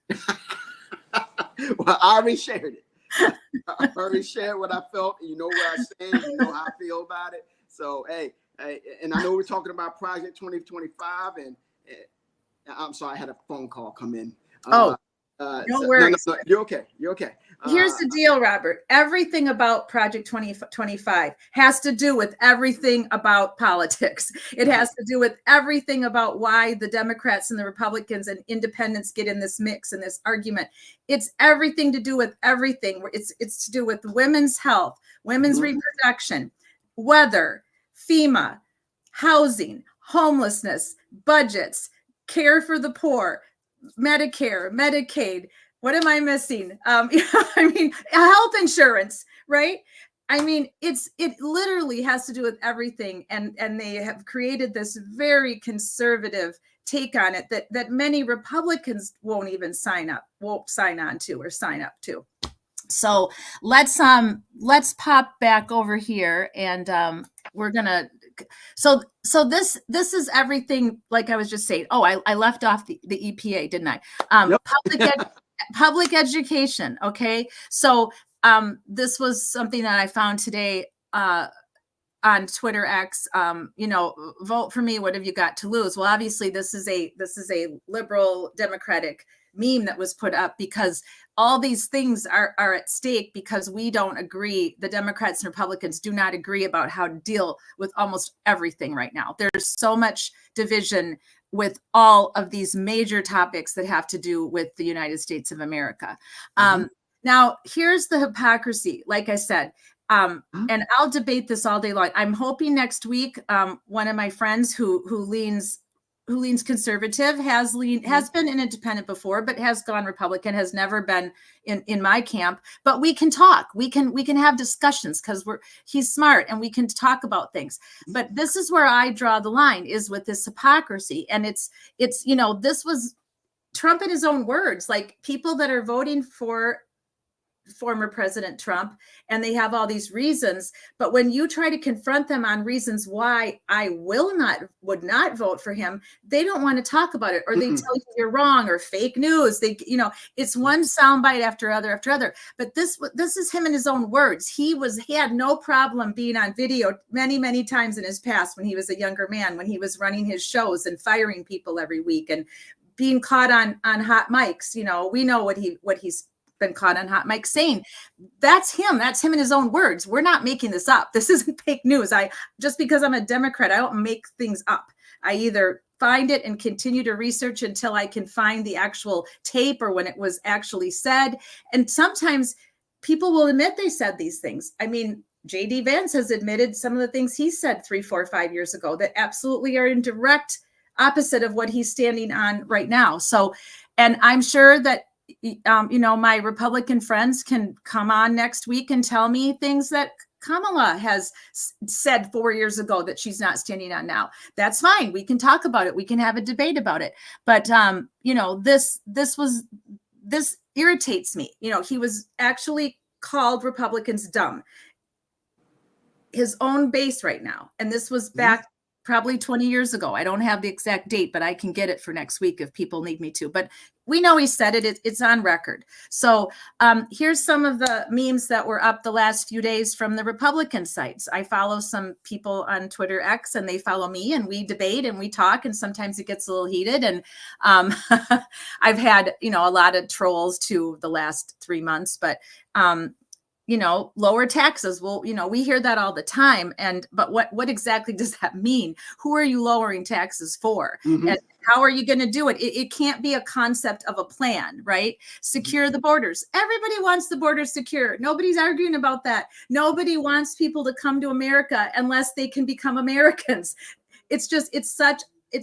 Well, I already shared it. I already shared what I felt. You know what I said. You know how I feel about it. So, hey, and I know we're talking about Project 2025, and I'm sorry, I had a phone call come in. Don't worry. No, you're okay. You're okay. Here's the deal, Robert. Everything about Project 2025 has to do with everything about politics. It has to do with everything about why the Democrats and the Republicans and independents get in this mix and this argument. It's everything to do with everything. It's to do with women's health, women's reproduction, weather, FEMA, housing, homelessness, budgets, care for the poor, Medicare, Medicaid. What am I missing? I mean, health insurance, right? I mean, it literally has to do with everything, and they have created this very conservative take on it that many Republicans won't sign on to or sign up to. So let's pop back over here, and we're gonna. So this is everything. Like I was just saying. Oh, I left off the EPA, didn't I? Yep. Public education. Okay, so this was something that I found today on Twitter X. Vote for me. What have you got to lose? Well, obviously this is a liberal Democratic meme that was put up because all these things are at stake because we don't agree. The Democrats and Republicans do not agree about how to deal with almost everything right now. There's so much division with all of these major topics that have to do with the United States of America. Now, here's the hypocrisy. Like I said, and I'll debate this all day long. I'm hoping next week, one of my friends who leans conservative has been an independent before, but has gone Republican, has never been in my camp. But we can talk. We can have discussions because he's smart and we can talk about things. But this is where I draw the line, is with this hypocrisy. And it's this was Trump in his own words, like people that are voting for former President Trump, and they have all these reasons, but when you try to confront them on reasons why I would not vote for him, they don't want to talk about it, or they tell you you're wrong, or fake news. It's one soundbite after other after other. But this is him in his own words. He had no problem being on video many times in his past when he was a younger man, when he was running his shows and firing people every week and being caught on hot mics. We know what he's been caught on hot mic saying. That's him in his own words. We're not making this up. This isn't fake news. Just because I'm a Democrat, I don't make things up. I either find it and continue to research until I can find the actual tape or when it was actually said. And sometimes people will admit they said these things. I mean, J.D. Vance has admitted some of the things he said 3, 4, 5 years ago that absolutely are in direct opposite of what he's standing on right now. So, and I'm sure that my Republican friends can come on next week and tell me things that Kamala has said 4 years ago that she's not standing on now. That's fine. We can talk about it. We can have a debate about it. But, this irritates me. He was actually called Republicans dumb. His own base right now. And this was back probably 20 years ago. I don't have the exact date, but I can get it for next week if people need me to. But we know he said it. It's on record. So here's some of the memes that were up the last few days from the Republican sites. I follow some people on Twitter X, and they follow me, and we debate and we talk, and sometimes it gets a little heated. And I've had, a lot of trolls too the last 3 months, but lower taxes. Well, we hear that all the time. But what exactly does that mean? Who are you lowering taxes for? And how are you going to do it? It can't be a concept of a plan, right? Secure the borders. Everybody wants the borders secure. Nobody's arguing about that. Nobody wants people to come to America unless they can become Americans. It's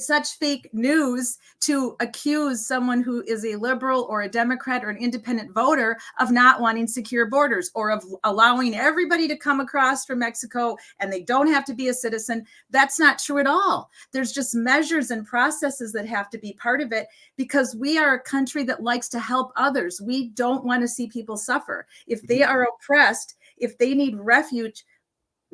such fake news to accuse someone who is a liberal or a Democrat or an independent voter of not wanting secure borders, or of allowing everybody to come across from Mexico and they don't have to be a citizen. That's not true at all. There's just measures and processes that have to be part of it, because we are a country that likes to help others. We don't want to see people suffer. If they are oppressed, if they need refuge,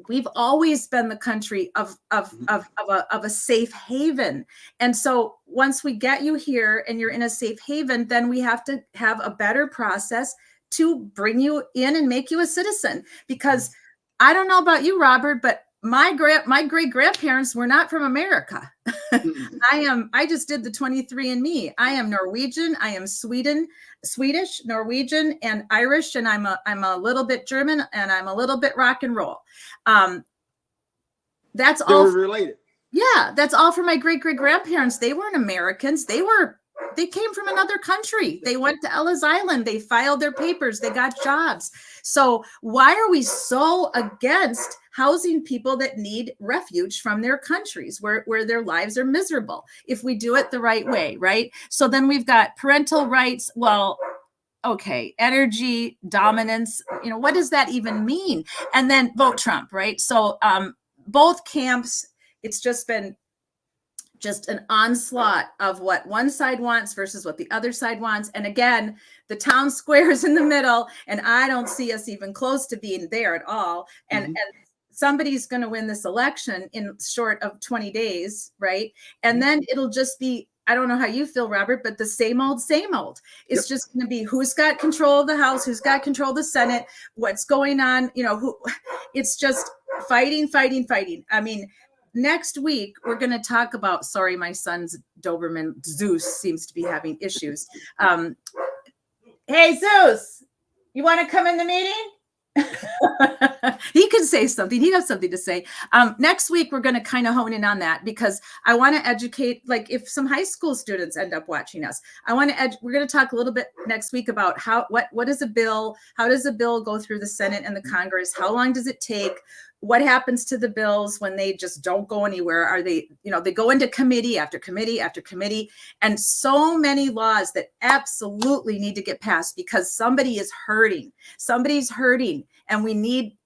we've always been the country of a safe haven. And so once we get you here and you're in a safe haven, then we have to have a better process to bring you in and make you a citizen. Because I don't know about you, Robert, but my great grandparents were not from America. I just did the 23andMe. I am Norwegian. I am Swedish, Norwegian, and Irish, and I'm a little bit German, and I'm a little bit rock and roll. That's all related. Yeah, that's all for my great grandparents. They weren't Americans. They came from another country. They went to Ellis Island. They filed their papers. They got jobs. So why are we so against housing people that need refuge from their countries where their lives are miserable if we do it the right way, right? So then we've got parental rights. Well, okay, energy dominance, what does that even mean? And then vote Trump, right? So both camps, it's just been just an onslaught of what one side wants versus what the other side wants. And again, the town square is in the middle, and I don't see us even close to being there at all. And somebody's going to win this election in short of 20 days, right? And then it'll just be, I don't know how you feel, Robert, but the same old, same old. It's just going to be who's got control of the House, who's got control of the Senate, what's going on, it's just fighting. I mean, next week, we're going to talk about, sorry, my son's Doberman Zeus seems to be having issues. Hey, Zeus, you want to come in the meeting? He could say something. He has something to say. Next week, we're going to kind of hone in on that because I want to educate, like if some high school students end up watching us, we're going to talk a little bit next week about what is a bill? How does a bill go through the Senate and the Congress? How long does it take? What happens to the bills when they just don't go anywhere? Are they, they go into committee after committee after committee, and so many laws that absolutely need to get passed because somebody is hurting. Somebody's hurting, and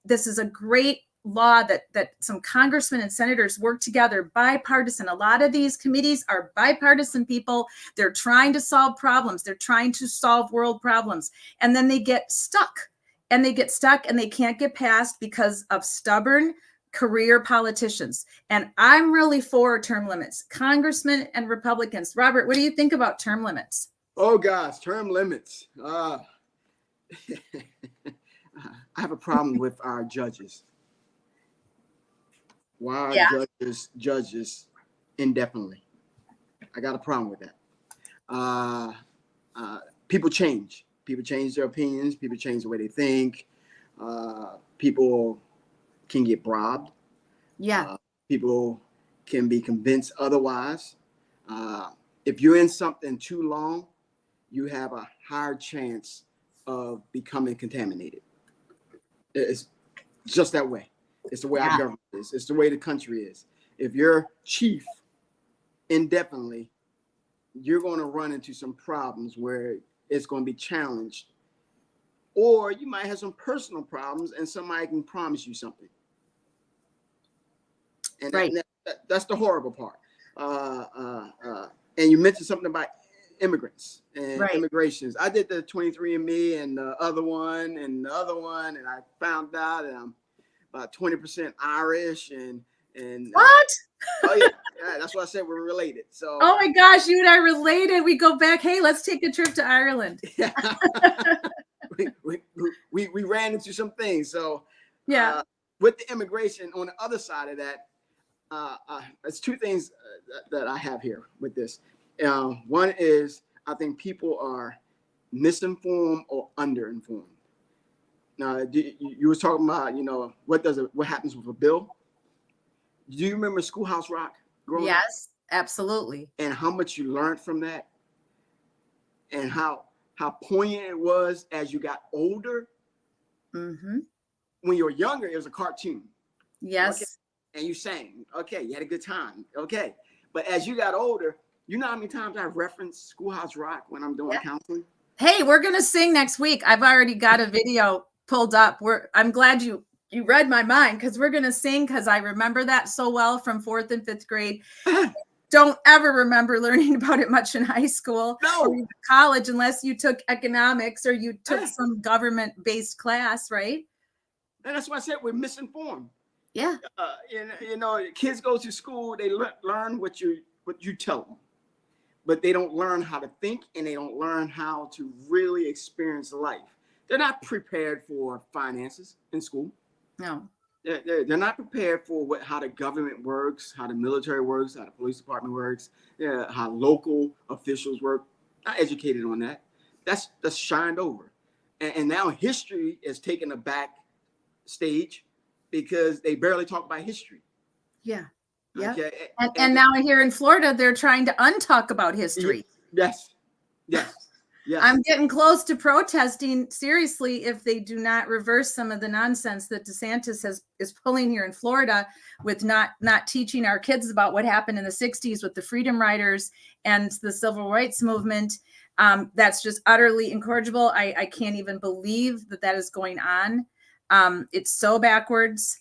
this is a great law that some congressmen and senators work together, bipartisan. A lot of these committees are bipartisan people. They're trying to solve problems. They're trying to solve world problems, and then they get stuck. And they can't get passed because of stubborn career politicians. And I'm really for term limits, congressmen and Republicans. Robert, what do you think about term limits? Oh gosh, term limits. I have a problem with our judges. Why are judges indefinitely? I got a problem with that. People change. People change their opinions. People change the way they think. People can get robbed. Yeah. People can be convinced otherwise. If you're in something too long, you have a higher chance of becoming contaminated. It's just that way. It's the way our government is. It's the way the country is. If you're chief indefinitely, you're going to run into some problems where it's going to be challenged, or you might have some personal problems and somebody can promise you something. And that's the horrible part. And you mentioned something about immigrants and immigrations. I did the 23andMe and the other one, and I found out that I'm about 20% Irish and what? Oh yeah, that's why I said we're related. So oh my gosh, you and I related. We go back. Hey, let's take a trip to Ireland. Yeah. we ran into some things. So with the immigration on the other side of that, it's two things that I have here with this. One is I think people are misinformed or underinformed. Now, you were talking about, what happens with a bill? Do you remember Schoolhouse Rock growing up? Yes, absolutely. And how much you learned from that, and how poignant it was as you got older. Mm-hmm. When you were younger, it was a cartoon. Yes. Okay? And you sang. Okay, you had a good time. Okay. But as you got older, you know how many times I reference Schoolhouse Rock when I'm doing counseling? Hey, we're going to sing next week. I've already got a video pulled up. I'm glad you read my mind, because we're going to sing, because I remember that so well from 4th and 5th grade. Don't ever remember learning about it much in high school or college, unless you took economics or you took some government-based class, right? And that's why I said we're misinformed. Yeah. Kids go to school, they learn what you tell them, but they don't learn how to think, and they don't learn how to really experience life. They're not prepared for finances in school. No. They're not prepared for how the government works, how the military works, how the police department works, how local officials work. Not educated on that. That's shined over. And now history is taking a back stage because they barely talk about history. Yeah. Yeah. Okay. And now here in Florida, they're trying to untalk about history. Yes. Yes. I'm getting close to protesting seriously if they do not reverse some of the nonsense that DeSantis is pulling here in Florida with not teaching our kids about what happened in the 60s with the Freedom Riders and the Civil Rights Movement. That's just utterly incorrigible. I can't even believe that is going on. It's so backwards.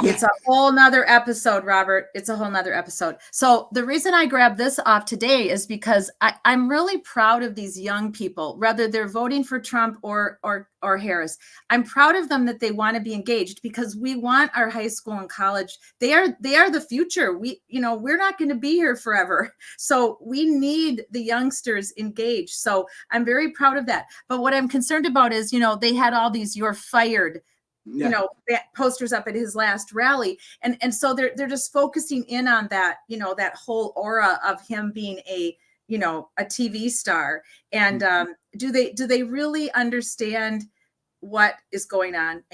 It's a whole nother episode, Robert. It's a whole nother episode. So the reason I grabbed this off today is because I'm really proud of these young people, whether they're voting for Trump or Harris. I'm proud of them that they want to be engaged, because we want our high school and college. They are the future. We're not going to be here forever. So we need the youngsters engaged. So I'm very proud of that. But what I'm concerned about is, they had all these "you're fired" posters up at his last rally. And so they're just focusing in on that, that whole aura of him being a TV star. And do they really understand what is going on?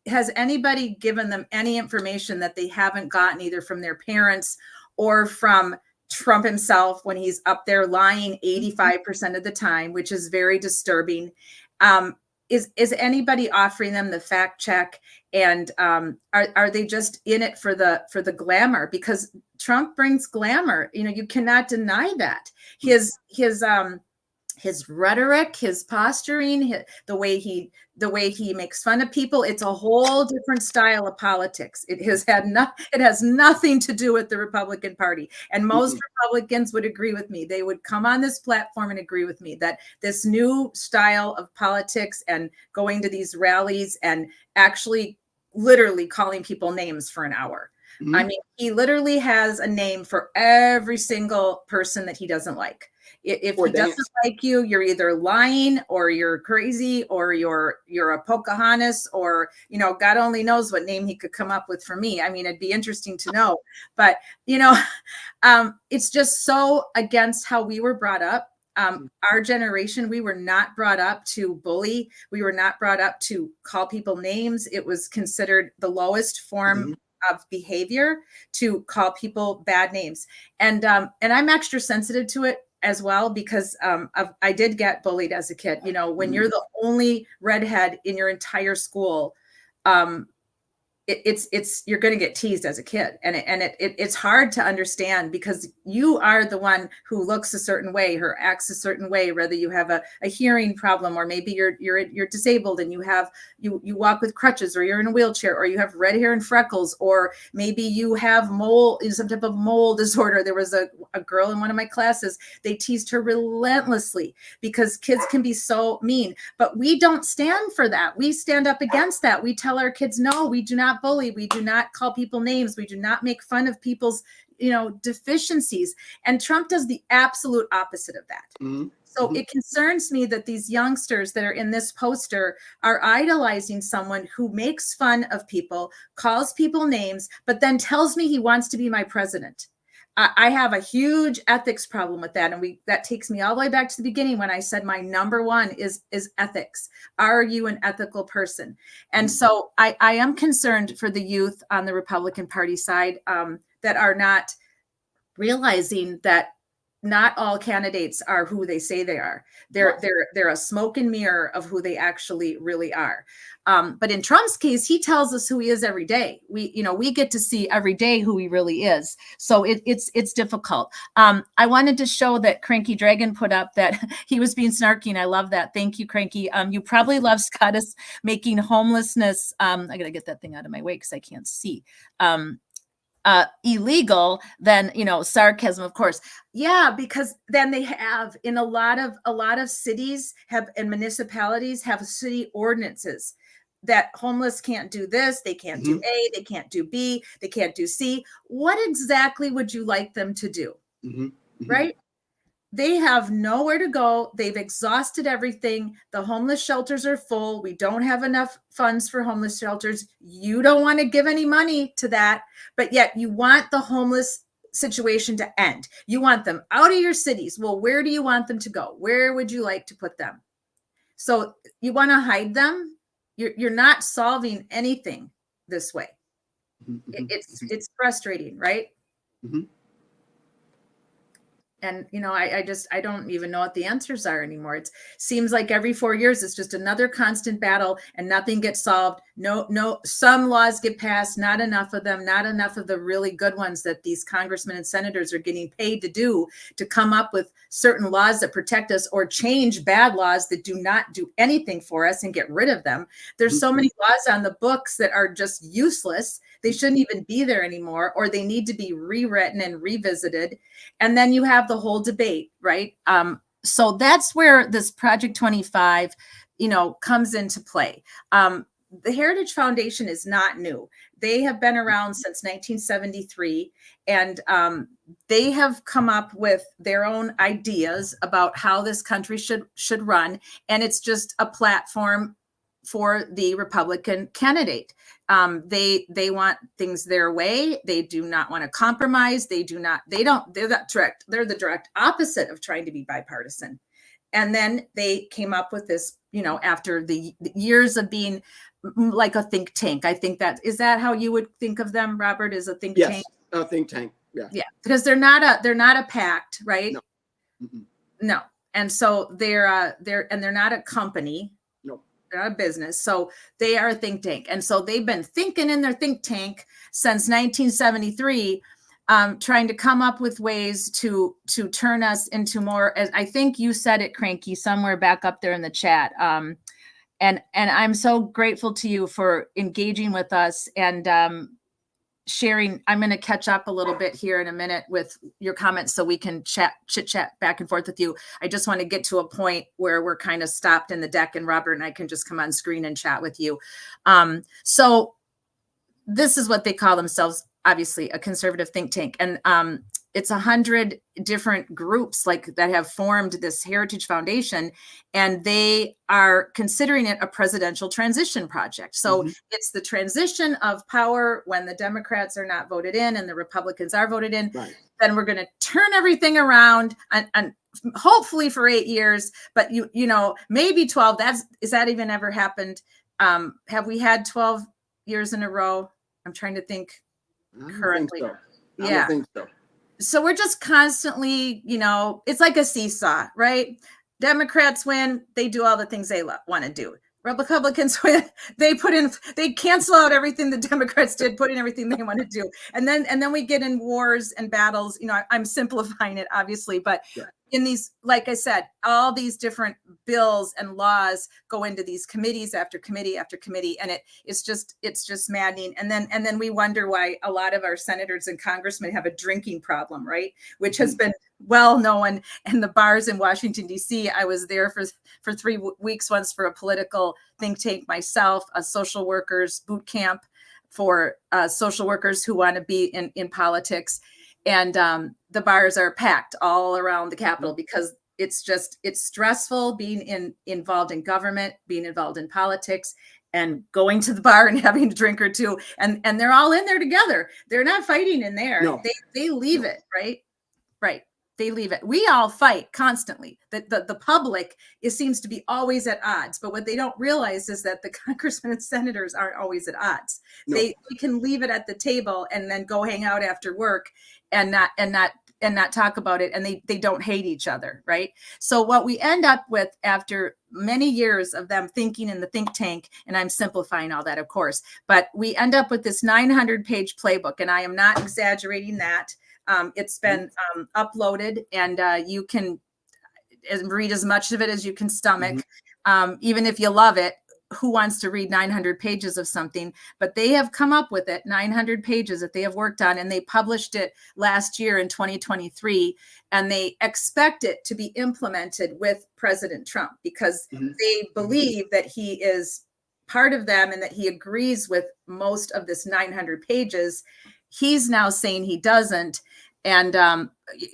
Has anybody given them any information that they haven't gotten either from their parents or from Trump himself, when he's up there lying 85% of the time, which is very disturbing? Is anybody offering them the fact check? And are they just in it for the glamour? Because Trump brings glamour. You cannot deny that. His rhetoric, his posturing, the way he makes fun of people, it's a whole different style of politics. It has nothing to do with the Republican Party. And most Republicans would agree with me. They would come on this platform and agree with me that this new style of politics and going to these rallies and actually literally calling people names for an hour. I mean, he literally has a name for every single person that he doesn't like. If he doesn't like you, you're either lying or you're crazy or you're a Pocahontas, or, God only knows what name he could come up with for me. I mean, it'd be interesting to know, but, it's just so against how we were brought up. Our generation, we were not brought up to bully. We were not brought up to call people names. It was considered the lowest form of behavior to call people bad names. And I'm extra sensitive to it as well, because I did get bullied as a kid. When you're the only redhead in your entire school, you're going to get teased as a kid, and it's hard to understand, because you are the one who looks a certain way, or acts a certain way, whether you have a hearing problem, or maybe you're disabled and you walk with crutches, or you're in a wheelchair, or you have red hair and freckles, or maybe you have some type of mole disorder. There was a girl in one of my classes. They teased her relentlessly because kids can be so mean, but we don't stand for that. We stand up against that. We tell our kids, no, we do not bully. We do not call people names. We do not make fun of people's, deficiencies. And Trump does the absolute opposite of that. So it concerns me that these youngsters that are in this poster are idolizing someone who makes fun of people, calls people names, but then tells me he wants to be my president. I have a huge ethics problem with that. And that takes me all the way back to the beginning when I said my number one is ethics. Are you an ethical person? And so I am concerned for the youth on the Republican Party side that are not realizing that not all candidates are who they say they are. They're a smoke and mirror of who they actually really are. But in Trump's case, he tells us who he is every day. We get to see every day who he really is. So it's difficult. I wanted to show that Cranky Dragon put up that he was being snarky, and I love that. Thank you, Cranky. You probably love Scottus making homelessness. I gotta get that thing out of my way because I can't see. Illegal, then sarcasm, of course. Yeah, because then they have in a lot of cities and municipalities have city ordinances that homeless can't do this, they can't do A, they can't do B, they can't do C. What exactly would you like them to do? Right? They have nowhere to go. They've exhausted everything. The homeless shelters are full. We don't have enough funds for homeless shelters. You don't want to give any money to that, but yet you want the homeless situation to end. You want them out of your cities. Well, where do you want them to go? Where would you like to put them? So you want to hide them? You're not solving anything this way. It's frustrating, right? And, I don't even know what the answers are anymore. It seems like every 4 years, it's just another constant battle and nothing gets solved. No, some laws get passed, not enough of them, not enough of the really good ones that these congressmen and senators are getting paid to do, to come up with certain laws that protect us or change bad laws that do not do anything for us and get rid of them. There's so many laws on the books that are just useless. They shouldn't even be there anymore, or they need to be rewritten and revisited. And then you have the whole debate, right? So that's where this Project 25, comes into play. The Heritage Foundation is not new. They have been around since 1973, and they have come up with their own ideas about how this country should run, and it's just a platform for the Republican candidate. They want things their way. They do not want to compromise. They're the direct opposite of trying to be bipartisan. And then they came up with this, after the years of being like a think tank. I think is that how you would think of them, Robert, as a think tank? Yes, a think tank. Yeah. Yeah, because they're not a pact, right? No. Mm-mm. No. And so they're not a company. They're not a business. So they are a think tank. And so they've been thinking in their think tank since 1973, trying to come up with ways to turn us into more, as I think you said it, Cranky, somewhere back up there in the chat. And I'm so grateful to you for engaging with us and sharing. I'm going to catch up a little bit here in a minute with your comments so we can chit chat back and forth with you. I just want to get to a point where we're kind of stopped in the deck and Robert and I can just come on screen and chat with you. So this is what they call themselves, obviously a conservative think tank. And it's 100 different groups that have formed this Heritage Foundation, and they are considering it a presidential transition project. So it's the transition of power when the Democrats are not voted in and the Republicans are voted in. Right. Then we're going to turn everything around and hopefully for 8 years, but maybe 12. Is that even ever happened? Have we had 12 years in a row? I'm trying to think currently. I don't think so. So we're just constantly, it's like a seesaw, right? Democrats win, they do all the things they want to do. Republicans win, they cancel out everything the Democrats did, put in everything they want to do. And then we get in wars and battles. I'm simplifying it, obviously, but in these, like I said, all these different bills and laws go into these committees after committee after committee, and it's just maddening. And then we wonder why a lot of our senators and congressmen have a drinking problem, right? Which has been well known in the bars in Washington, D.C. I was there for 3 weeks once for a political think tank myself, a social workers boot camp for social workers who want to be in politics. And the bars are packed all around the Capitol because it's stressful being involved in government, being involved in politics, and going to the bar and having a drink or two. And they're all in there together. They're not fighting in there. No. They leave it, right? Right. They leave it. We all fight constantly. The public seems to be always at odds. But what they don't realize is that the congressmen and senators aren't always at odds. No. They can leave it at the table and then go hang out after work and not talk about it. And they don't hate each other. Right. So what we end up with after many years of them thinking in the think tank, and I'm simplifying all that, of course, but we end up with this 900-page playbook. And I am not exaggerating that. It's been uploaded, and you can read as much of it as you can stomach. Even if you love it, who wants to read 900 pages of something? But they have come up with it, 900 pages that they have worked on, and they published it last year in 2023. And they expect it to be implemented with President Trump because they believe that he is part of them and that he agrees with most of this 900 pages. He's now saying he doesn't. And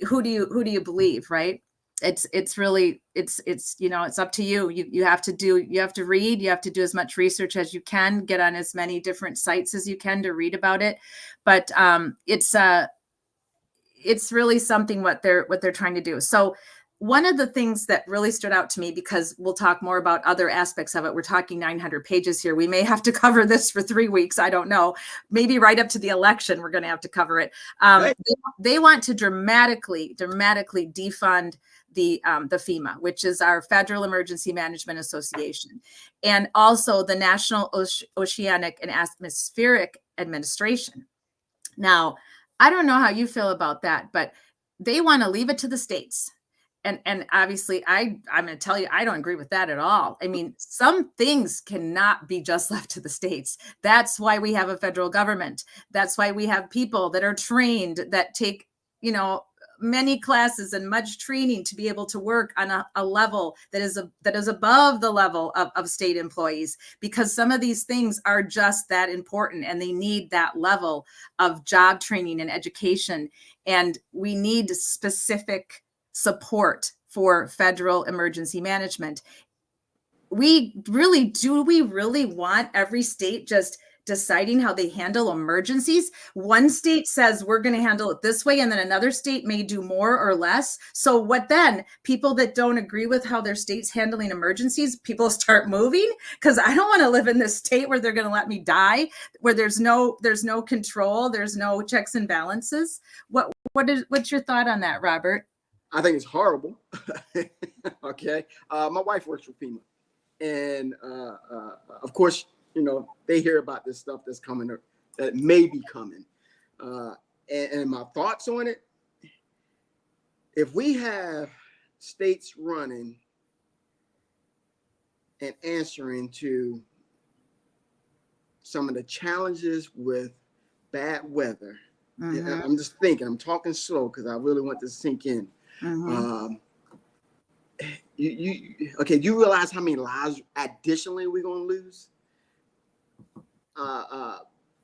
who do you believe, right? It's really it's up to you. You have to read, you have to do as much research as you can, get on as many different sites as you can to read about it. But it's really something what they're trying to do. So one of the things that really stood out to me, because we'll talk more about other aspects of it. We're talking 900 pages here. We may have to cover this for 3 weeks. I don't know. Maybe right up to the election, we're going to have to cover it. They want to dramatically defund the FEMA, which is our Federal Emergency Management Association, and also the National Oceanic and Atmospheric Administration. Now, I don't know how you feel about that, but they want to leave it to the states. And obviously, I'm going to tell you, I don't agree with that at all. I mean, some things cannot be just left to the states. That's why we have a federal government. That's why we have people that are trained, that take, many classes and much training to be able to work on a level that is above the level of state employees, because some of these things are just that important and they need that level of job training and education. And we need specific support for federal emergency management. Do we really want every state just deciding how they handle emergencies? One state says we're going to handle it this way, and then another state may do more or less. So what then? People that don't agree with how their state's handling emergencies, people start moving? Because I don't want to live in this state where they're going to let me die, where there's no control, there's no checks and balances. What's your thought on that, Robert? I think it's horrible. Okay. My wife works for FEMA, and of course, they hear about this stuff that's coming, or that may be coming. And my thoughts on it: if we have states running and answering to some of the challenges with bad weather, I'm just thinking, I'm talking slow because I really want this to sink in. You realize how many lives additionally we're going to lose?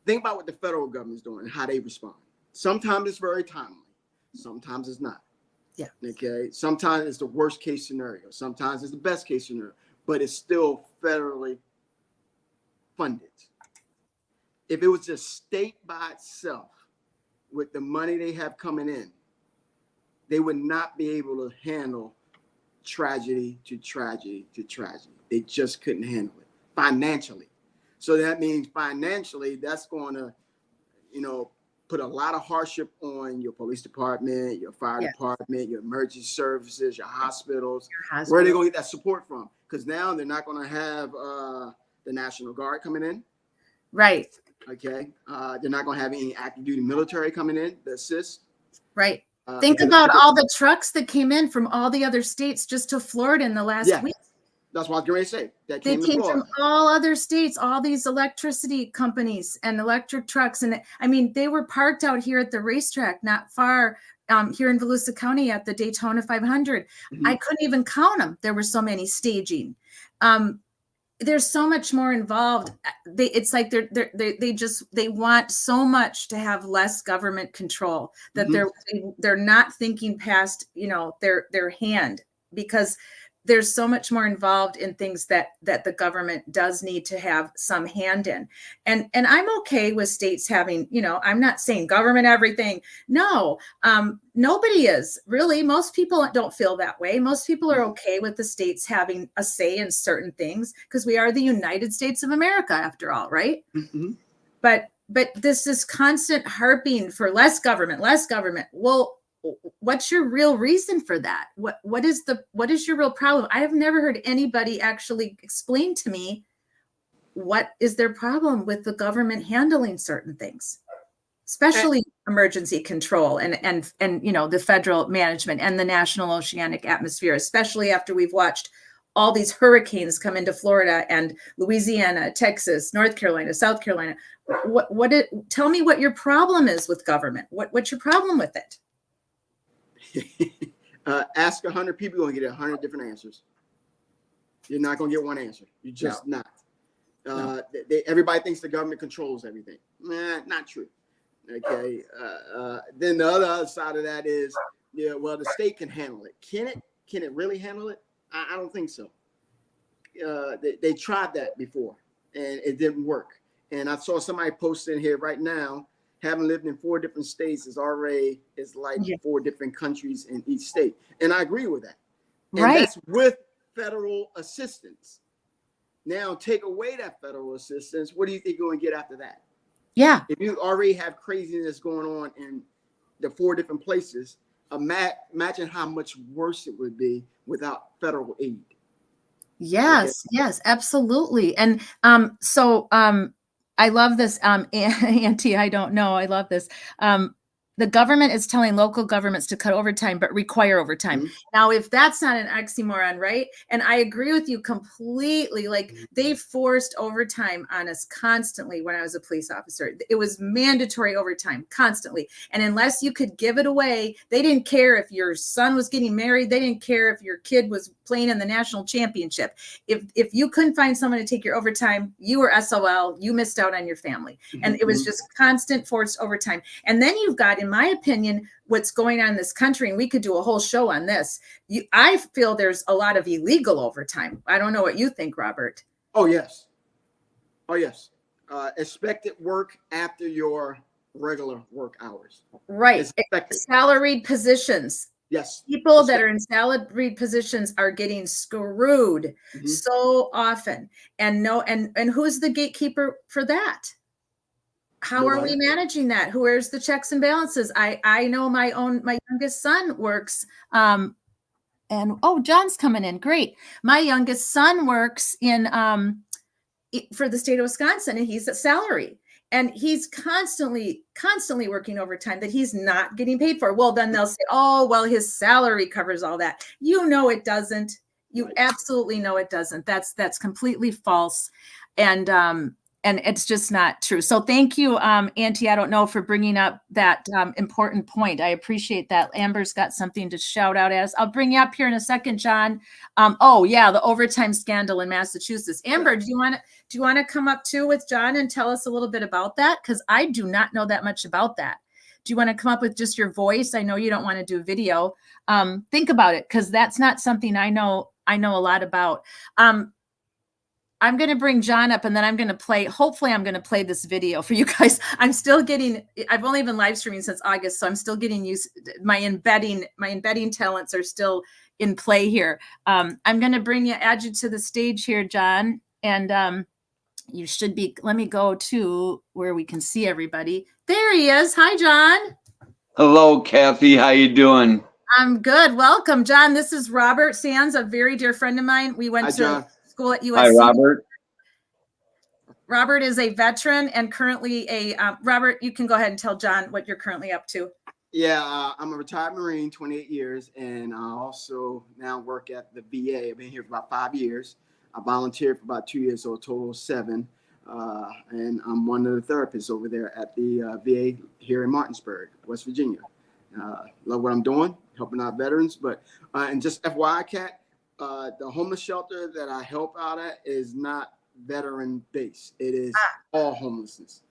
Think about what the federal government's doing and how they respond. Sometimes it's very timely, sometimes it's not. Yeah. Okay. Sometimes it's the worst case scenario, sometimes it's the best case scenario, but it's still federally funded. If it was just state by itself with the money they have coming in, they would not be able to handle tragedy to tragedy to tragedy. They just couldn't handle it financially. So that means financially, that's going to, put a lot of hardship on your police department, your fire department, your emergency services, your hospitals. Where are they going to get that support from? Because now they're not going to have the National Guard coming in. Right. Okay. They're not going to have any active duty military coming in to assist. Right. Think about all the trucks that came in from all the other states just to Florida in the last week. That's what I was going to say. They came from all other states, all these electricity companies and electric trucks. And I mean, they were parked out here at the racetrack, not far here in Volusia County at the Daytona 500. I couldn't even count them. There were so many staging. There's so much more involved. It's like they want so much to have less government control, that they're not thinking past, their hand, because there's so much more involved in things that the government does need to have some hand in. And I'm okay with states having, I'm not saying government everything. No, nobody is really. Most people don't feel that way. Most people are okay with the states having a say in certain things, because we are the United States of America after all, right? But this is constant harping for less government. Well, what's your real reason for that? What is your real problem? I have never heard anybody actually explain to me what is their problem with the government handling certain things, especially emergency control and the federal management and the National Oceanic Atmosphere, especially after we've watched all these hurricanes come into Florida and Louisiana, Texas, North Carolina, South Carolina. Tell me what your problem is with government. What's your problem with it? Ask 100 people, you're going to get 100 different answers. You're not going to get one answer. You're just not. Everybody thinks the government controls everything. Not true. Okay. Then the other side of that is, the state can handle it. Can it really handle it? I don't think so. They tried that before and it didn't work. And I saw somebody posting here right now, having lived in 4 different states is like 4 different countries in each state. And I agree with that. And Right. that's with federal assistance. Now, take away that federal assistance. What do you think you're going to get after that? Yeah. If you already have craziness going on in the 4 different places, imagine how much worse it would be without federal aid. Yes, yes, absolutely. And I love this, Auntie, I don't know, I love this. The government is telling local governments to cut overtime, but require overtime. Mhm. Now, if that's not an oxymoron, right? And I agree with you completely. Like they forced overtime on us constantly when I was a police officer. It was mandatory overtime constantly. And unless you could give it away, they didn't care if your son was getting married. They didn't care if your kid was playing in the national championship. If you couldn't find someone to take your overtime, you were SOL, you missed out on your family. And it was just constant forced overtime. And then you've got, in my opinion, what's going on in this country, and we could do a whole show on this. I feel there's a lot of illegal overtime. I don't know what you think, Robert. Oh, yes. Oh, yes. Expected work after your regular work hours. Right. Expected. Salaried positions. Yes. People that are in salaried positions are getting screwed so often. And who's the gatekeeper for that? How are we managing that? Where's the checks and balances? I know my youngest son works, and John's coming in. Great. My youngest son works in for the state of Wisconsin, and he's at salary. And he's constantly working overtime that he's not getting paid for. Well, then they'll say, oh, well, his salary covers all that. You know it doesn't. You absolutely know it doesn't. That's completely false. And it's just not true. So thank you, Auntie, I don't know, for bringing up that important point. I appreciate that. Amber's got something to shout out at us. I'll bring you up here in a second, John. The overtime scandal in Massachusetts. Amber, do you want to come up too with John and tell us a little bit about that? Because I do not know that much about that. Do you want to come up with just your voice? I know you don't want to do video. Think about it, because that's not something I know a lot about. I'm going to bring John up, and then I'm going to play this video for you guys. I've only been live streaming since August, so I'm still getting used. My embedding talents are still in play here. I'm going to add you to the stage here, John. And you should be, let me go to where we can see everybody. There he is. Hi, John. Hello, Kathy. How you doing? I'm good. Welcome, John. This is Robert Sands, a very dear friend of mine. We went to school at USC. Hi, Robert. Robert is a veteran and currently Robert, you can go ahead and tell John what you're currently up to. Yeah, I'm a retired Marine, 28 years, and I also now work at the VA. I've been here for about 5 years. I volunteered for about 2 years, so a total of 7. And I'm one of the therapists over there at the VA here in Martinsburg, West Virginia. Love what I'm doing, helping out veterans. But and just FYI, Kat, the homeless shelter that I help out at is not veteran based. It is all homelessness.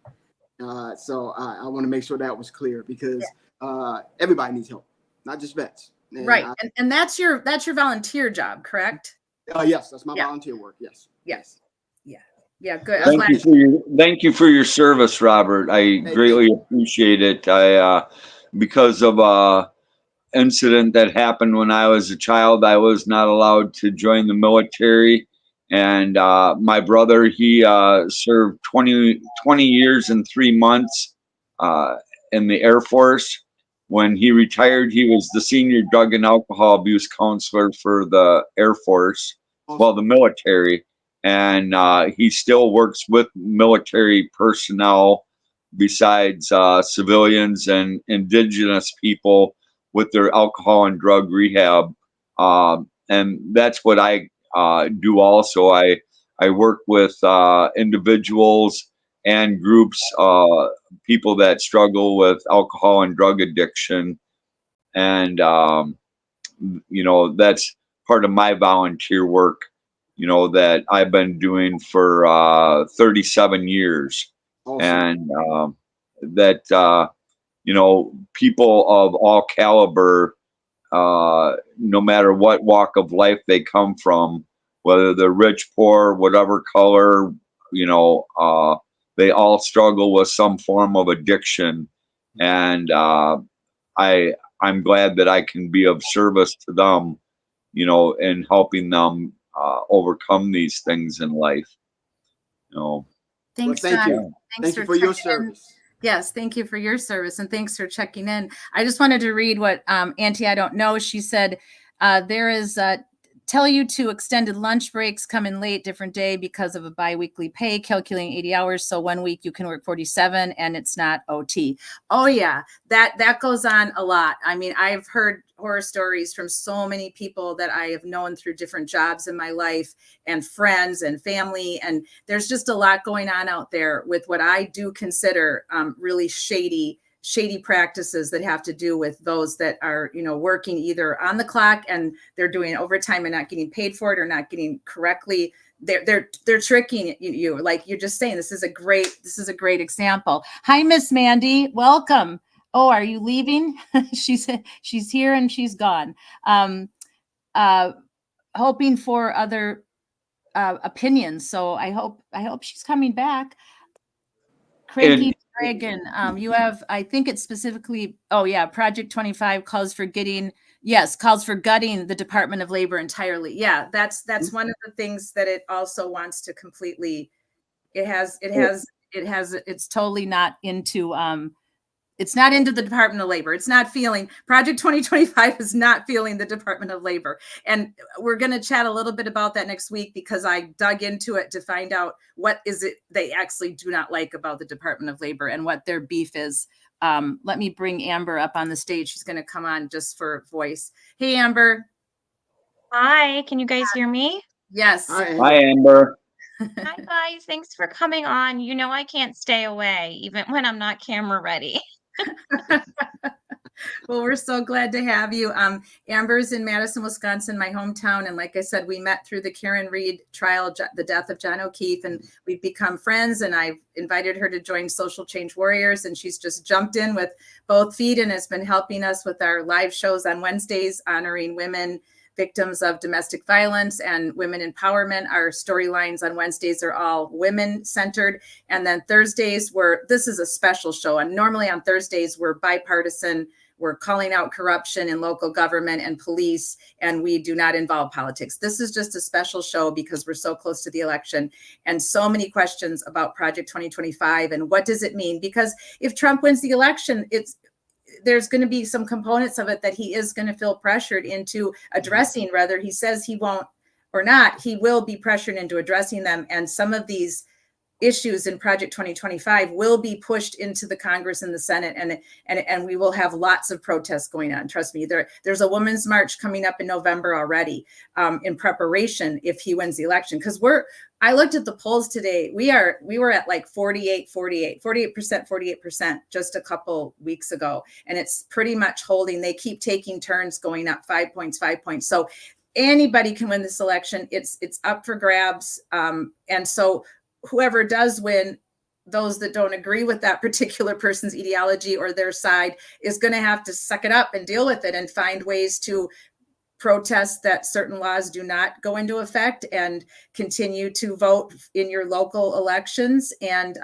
So I want to make sure that was clear, because everybody needs help, not just vets. And right. And that's your volunteer job, correct? Yes, that's my volunteer work. Yes. Yes. Yeah, good. Thank you for your service, Robert. I greatly appreciate it. Because of incident that happened when I was a child, I was not allowed to join the military. And my brother, he served 20 years and 3 months in the Air Force. When he retired, he was the senior drug and alcohol abuse counselor for the Air Force, the military. And he still works with military personnel besides civilians and indigenous people with their alcohol and drug rehab. And that's what I do also. I work with individuals and groups, people that struggle with alcohol and drug addiction. And, that's part of my volunteer work, that I've been doing for 37 years. Awesome. And that, people of all caliber, no matter what walk of life they come from, whether they're rich, poor, whatever color, they all struggle with some form of addiction. And I'm glad that I can be of service to them and helping them overcome these things in life. Thanks, Well, thank John. you. Thanks Thank you for your checking in. service. Yes, thank you for your service, and thanks for checking in. I just wanted to read what Auntie I Don't Know. She said, there is tell you to extended lunch breaks come in late, different day because of a biweekly pay, calculating 80 hours. So 1 week you can work 47 and it's not OT. Oh yeah, that goes on a lot. I mean, I've heard horror stories from so many people that I have known through different jobs in my life, and friends and family. And there's just a lot going on out there with what I do consider really shady practices that have to do with those that are, working either on the clock and they're doing overtime and not getting paid for it, or not getting correctly. They're tricking you. Like you're just saying, this is a great example. Hi, Miss Mandy, welcome. Oh, are you leaving? she's here and she's gone. Hoping for other opinions. So I hope she's coming back. Cranky Dragon, you have, I think it's specifically, Project 25 calls for gutting the Department of Labor entirely. Yeah, that's one of the things that it also wants to completely, it's totally not into, it's not into the Department of Labor. It's not feeling, Project 2025 is not feeling the Department of Labor. And we're going to chat a little bit about that next week, because I dug into it to find out what is it they actually do not like about the Department of Labor and what their beef is. Let me bring Amber up on the stage. She's going to come on just for voice. Hey, Amber. Hi, can you guys hear me? Yes. Hi, Amber. Hi, guys. Thanks for coming on. I can't stay away, even when I'm not camera ready. Well, we're so glad to have you. Amber's in Madison, Wisconsin, my hometown. And like I said, we met through the Karen Read trial, the death of John O'Keefe, and we've become friends. And I've invited her to join Social Change Warriors. And she's just jumped in with both feet and has been helping us with our live shows on Wednesdays, honoring women victims of domestic violence and women empowerment. Our storylines on Wednesdays are all women centered. And then Thursdays, this is a special show. And normally on Thursdays, we're bipartisan. We're calling out corruption in local government and police, and we do not involve politics. This is just a special show because we're so close to the election, and so many questions about Project 2025 and what does it mean? Because if Trump wins the election, there's going to be some components of it that he is going to feel pressured into addressing, whether he says he won't or not. He will be pressured into addressing them, and some of these issues in Project 2025 will be pushed into the Congress and the Senate, and we will have lots of protests going on. Trust me, there's a women's march coming up in November already, in preparation if he wins the election. Because I looked at the polls today. We were at like 48% just a couple weeks ago, and it's pretty much holding. They keep taking turns going up 5 points. So anybody can win this election. It's up for grabs, and so whoever does win, those that don't agree with that particular person's ideology or their side is going to have to suck it up and deal with it and find ways to protest that certain laws do not go into effect, and continue to vote in your local elections, and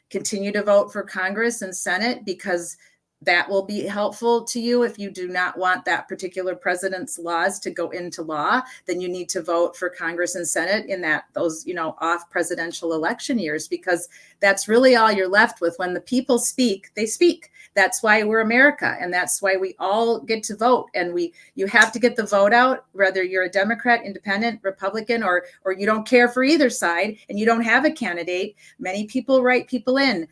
continue to vote for Congress and Senate, because that will be helpful to you. If you do not want that particular president's laws to go into law, then you need to vote for Congress and Senate in those off presidential election years, because that's really all you're left with. When the people speak, they speak. That's why we're America, and that's why we all get to vote. And you have to get the vote out, whether you're a Democrat, Independent, Republican, or you don't care for either side, and you don't have a candidate. Many people write people in.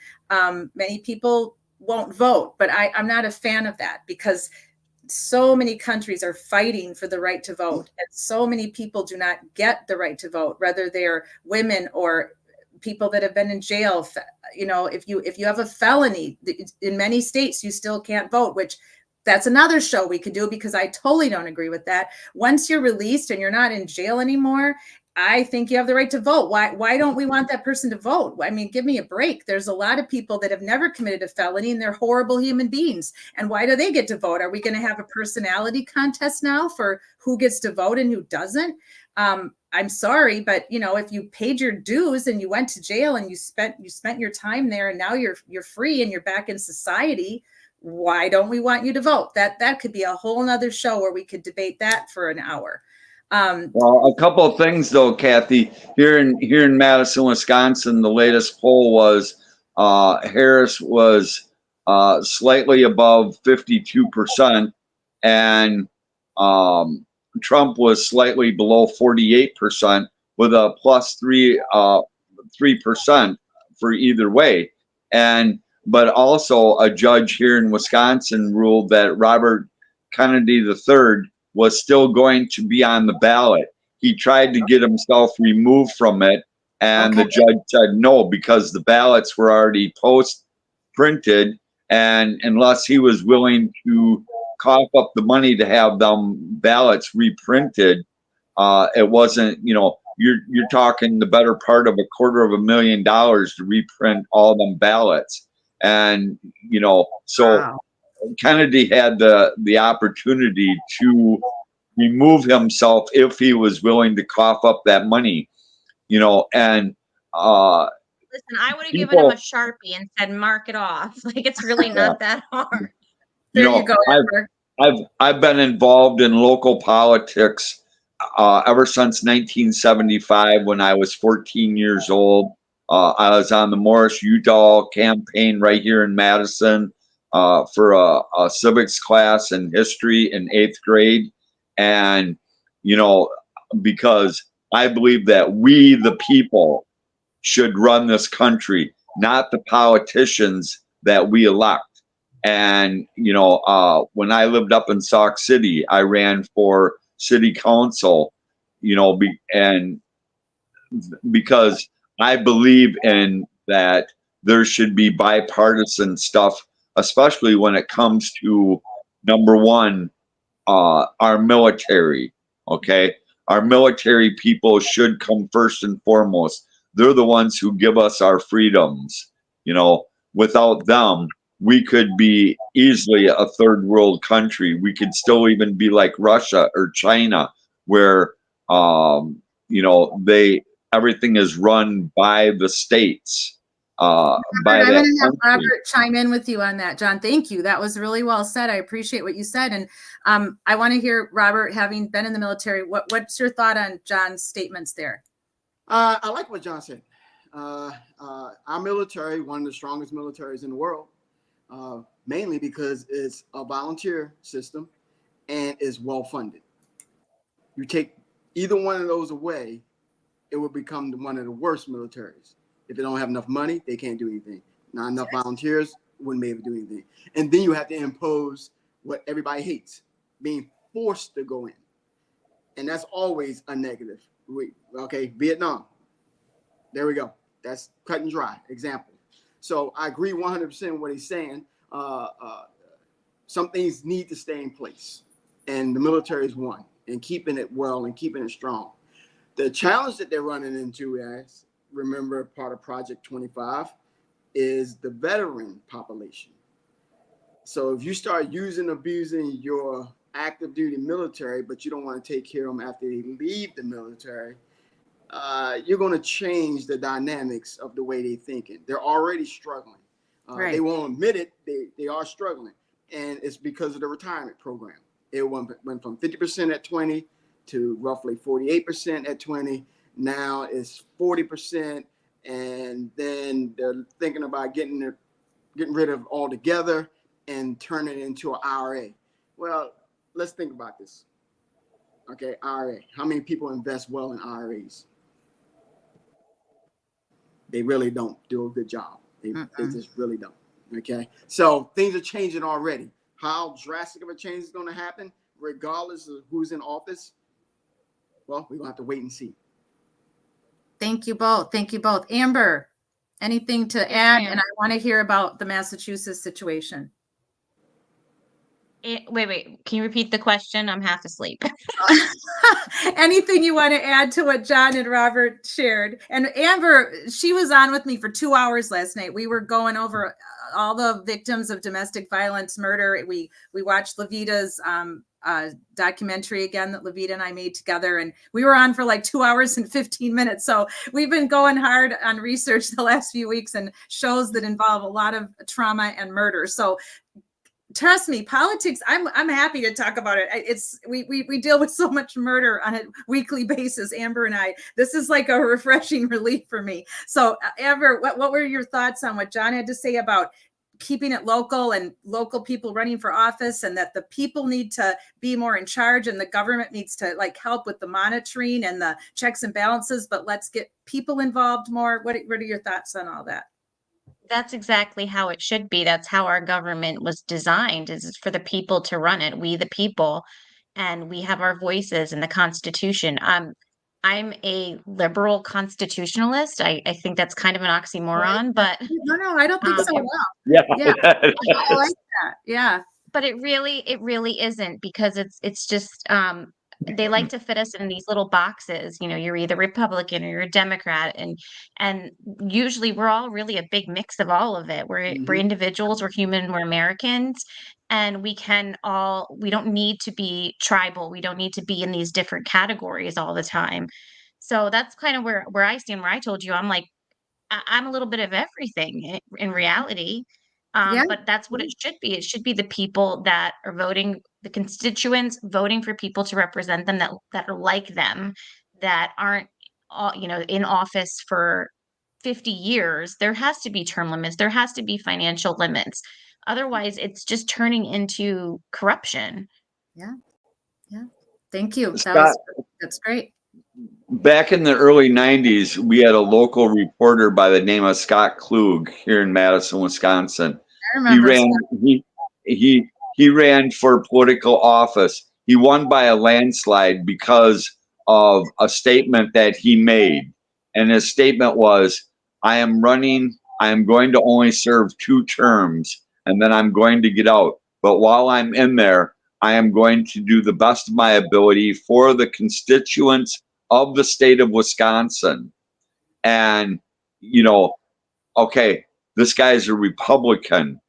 Many people won't vote, but I'm not a fan of that, because so many countries are fighting for the right to vote, and so many people do not get the right to vote, whether they're women or people that have been in jail. If you have a felony in many states, you still can't vote, which that's another show we could do, because I totally don't agree with that. Once you're released and you're not in jail anymore, I think you have the right to vote. Why don't we want that person to vote? I mean, give me a break. There's a lot of people that have never committed a felony, and they're horrible human beings. And why do they get to vote? Are we going to have a personality contest now for who gets to vote and who doesn't? I'm sorry, but if you paid your dues and you went to jail and you spent your time there, and now you're free and you're back in society, why don't we want you to vote? That could be a whole nother show where we could debate that for an hour. Well, a couple of things though, Kathy. Here in Madison, Wisconsin, the latest poll was Harris was slightly above 52%, and Trump was slightly below 48%, with a plus 3% for either way. But also a judge here in Wisconsin ruled that Robert Kennedy III was still going to be on the ballot. He tried to get himself removed from it, and the judge said no, because the ballots were already printed, and unless he was willing to cough up the money to have them ballots reprinted, it wasn't, you're talking the better part of $250,000 to reprint all them ballots. And, so Wow. Kennedy had the opportunity to remove himself if he was willing to cough up that money, and Listen, I would have given him a Sharpie and said, mark it off. Like, it's really not that hard. There you go, Amber. I've been involved in local politics ever since 1975, when I was 14 years old. I was on the Morris Udall campaign right here in Madison for a civics class in history in 8th grade. And, because I believe that we, the people, should run this country, not the politicians that we elect. And, when I lived up in Sauk City, I ran for city council, and because I believe in that there should be bipartisan stuff, especially when it comes to, number one, our military. Okay. Our military people should come first and foremost. They're the ones who give us our freedoms. Without them, we could be easily a third world country. We could still even be like Russia or China, where, everything is run by the states. I'm going to have Robert chime in with you on that, John. Thank you. That was really well said. I appreciate what you said. And I want to hear, Robert, having been in the military, what's your thought on John's statements there? I like what John said. Our military, one of the strongest militaries in the world, mainly because it's a volunteer system and is well funded. You take either one of those away, it would become one of the worst militaries. If they don't have enough money, they can't do anything. Not enough volunteers, wouldn't be able to do anything. And then you have to impose what everybody hates, being forced to go in. And that's always a negative. Vietnam. There we go. That's cut and dry example. So I agree 100% with what he's saying. Some things need to stay in place. And the military is one. And keeping it well and keeping it strong. The challenge that they're running into, as remember, part of Project 25, is the veteran population. So if you start abusing your active duty military, but you don't want to take care of them after they leave the military, you're going to change the dynamics of the way they're thinking. They're already struggling. Right. They won't admit it. They are struggling. And it's because of the retirement program. It went from 50% at 20 to roughly 48% at 20. Now it's 40. And then they're thinking about getting rid of altogether and turning it into an IRA. Well, let's think about this. Okay, IRA. How many people invest well in IRAs? They really don't do a good job. They just really don't. Okay, so things are changing already. How drastic of a change is going to happen, regardless of who's in office? Well, we're going to have to wait and see. Thank you both. Thank you both. Amber, anything to add? And I want to hear about the Massachusetts situation. Wait. Can you repeat the question? I'm half asleep. Anything you want to add to what John and Robert shared? And Amber, she was on with me for 2 hours last night. We were going over all the victims of domestic violence, murder. We watched Levita's documentary again that Levita and I made together, and we were on for like 2 hours and 15 minutes. So we've been going hard on research the last few weeks and shows that involve a lot of trauma and murder. So trust me, politics, I'm happy to talk about it. We deal with so much murder on a weekly basis, Amber and I. This is like a refreshing relief for me. So Amber, what were your thoughts on what John had to say about keeping it local and local people running for office, and that the people need to be more in charge and the government needs to like help with the monitoring and the checks and balances, but let's get people involved more? What are your thoughts on all that? That's exactly how it should be. That's how our government was designed, is for the people to run it. We the people, and we have our voices in the Constitution. I'm a liberal constitutionalist. I think that's kind of an oxymoron, but No, I don't think so. it- Well, Yeah. yeah, I like that. Yeah. but it really isn't, because it's just they like to fit us in these little boxes. You're either Republican or you're a Democrat, and usually we're all really a big mix of all of it. We're individuals, we're human, we're Americans, and we don't need to be tribal. We don't need to be in these different categories all the time. So that's kind of where I stand, where I told you I'm like, I'm a little bit of everything in reality. Yeah. But that's what it should be. It should be the people that are voting, the constituents voting for people to represent them, that are like them, that aren't in office for 50 years. There has to be term limits. There has to be financial limits. Otherwise, it's just turning into corruption. Yeah. Yeah. Thank you. Scott, That's great. back in the early 90s, we had a local reporter by the name of Scott Klug here in Madison, Wisconsin. I He remember. ran he ran for political office. He won by a landslide because of a statement that he made. And his statement was, I am going to only serve 2 terms, and then I'm going to get out. But while I'm in there, I am going to do the best of my ability for the constituents of the state of Wisconsin. And, okay, this guy's a Republican.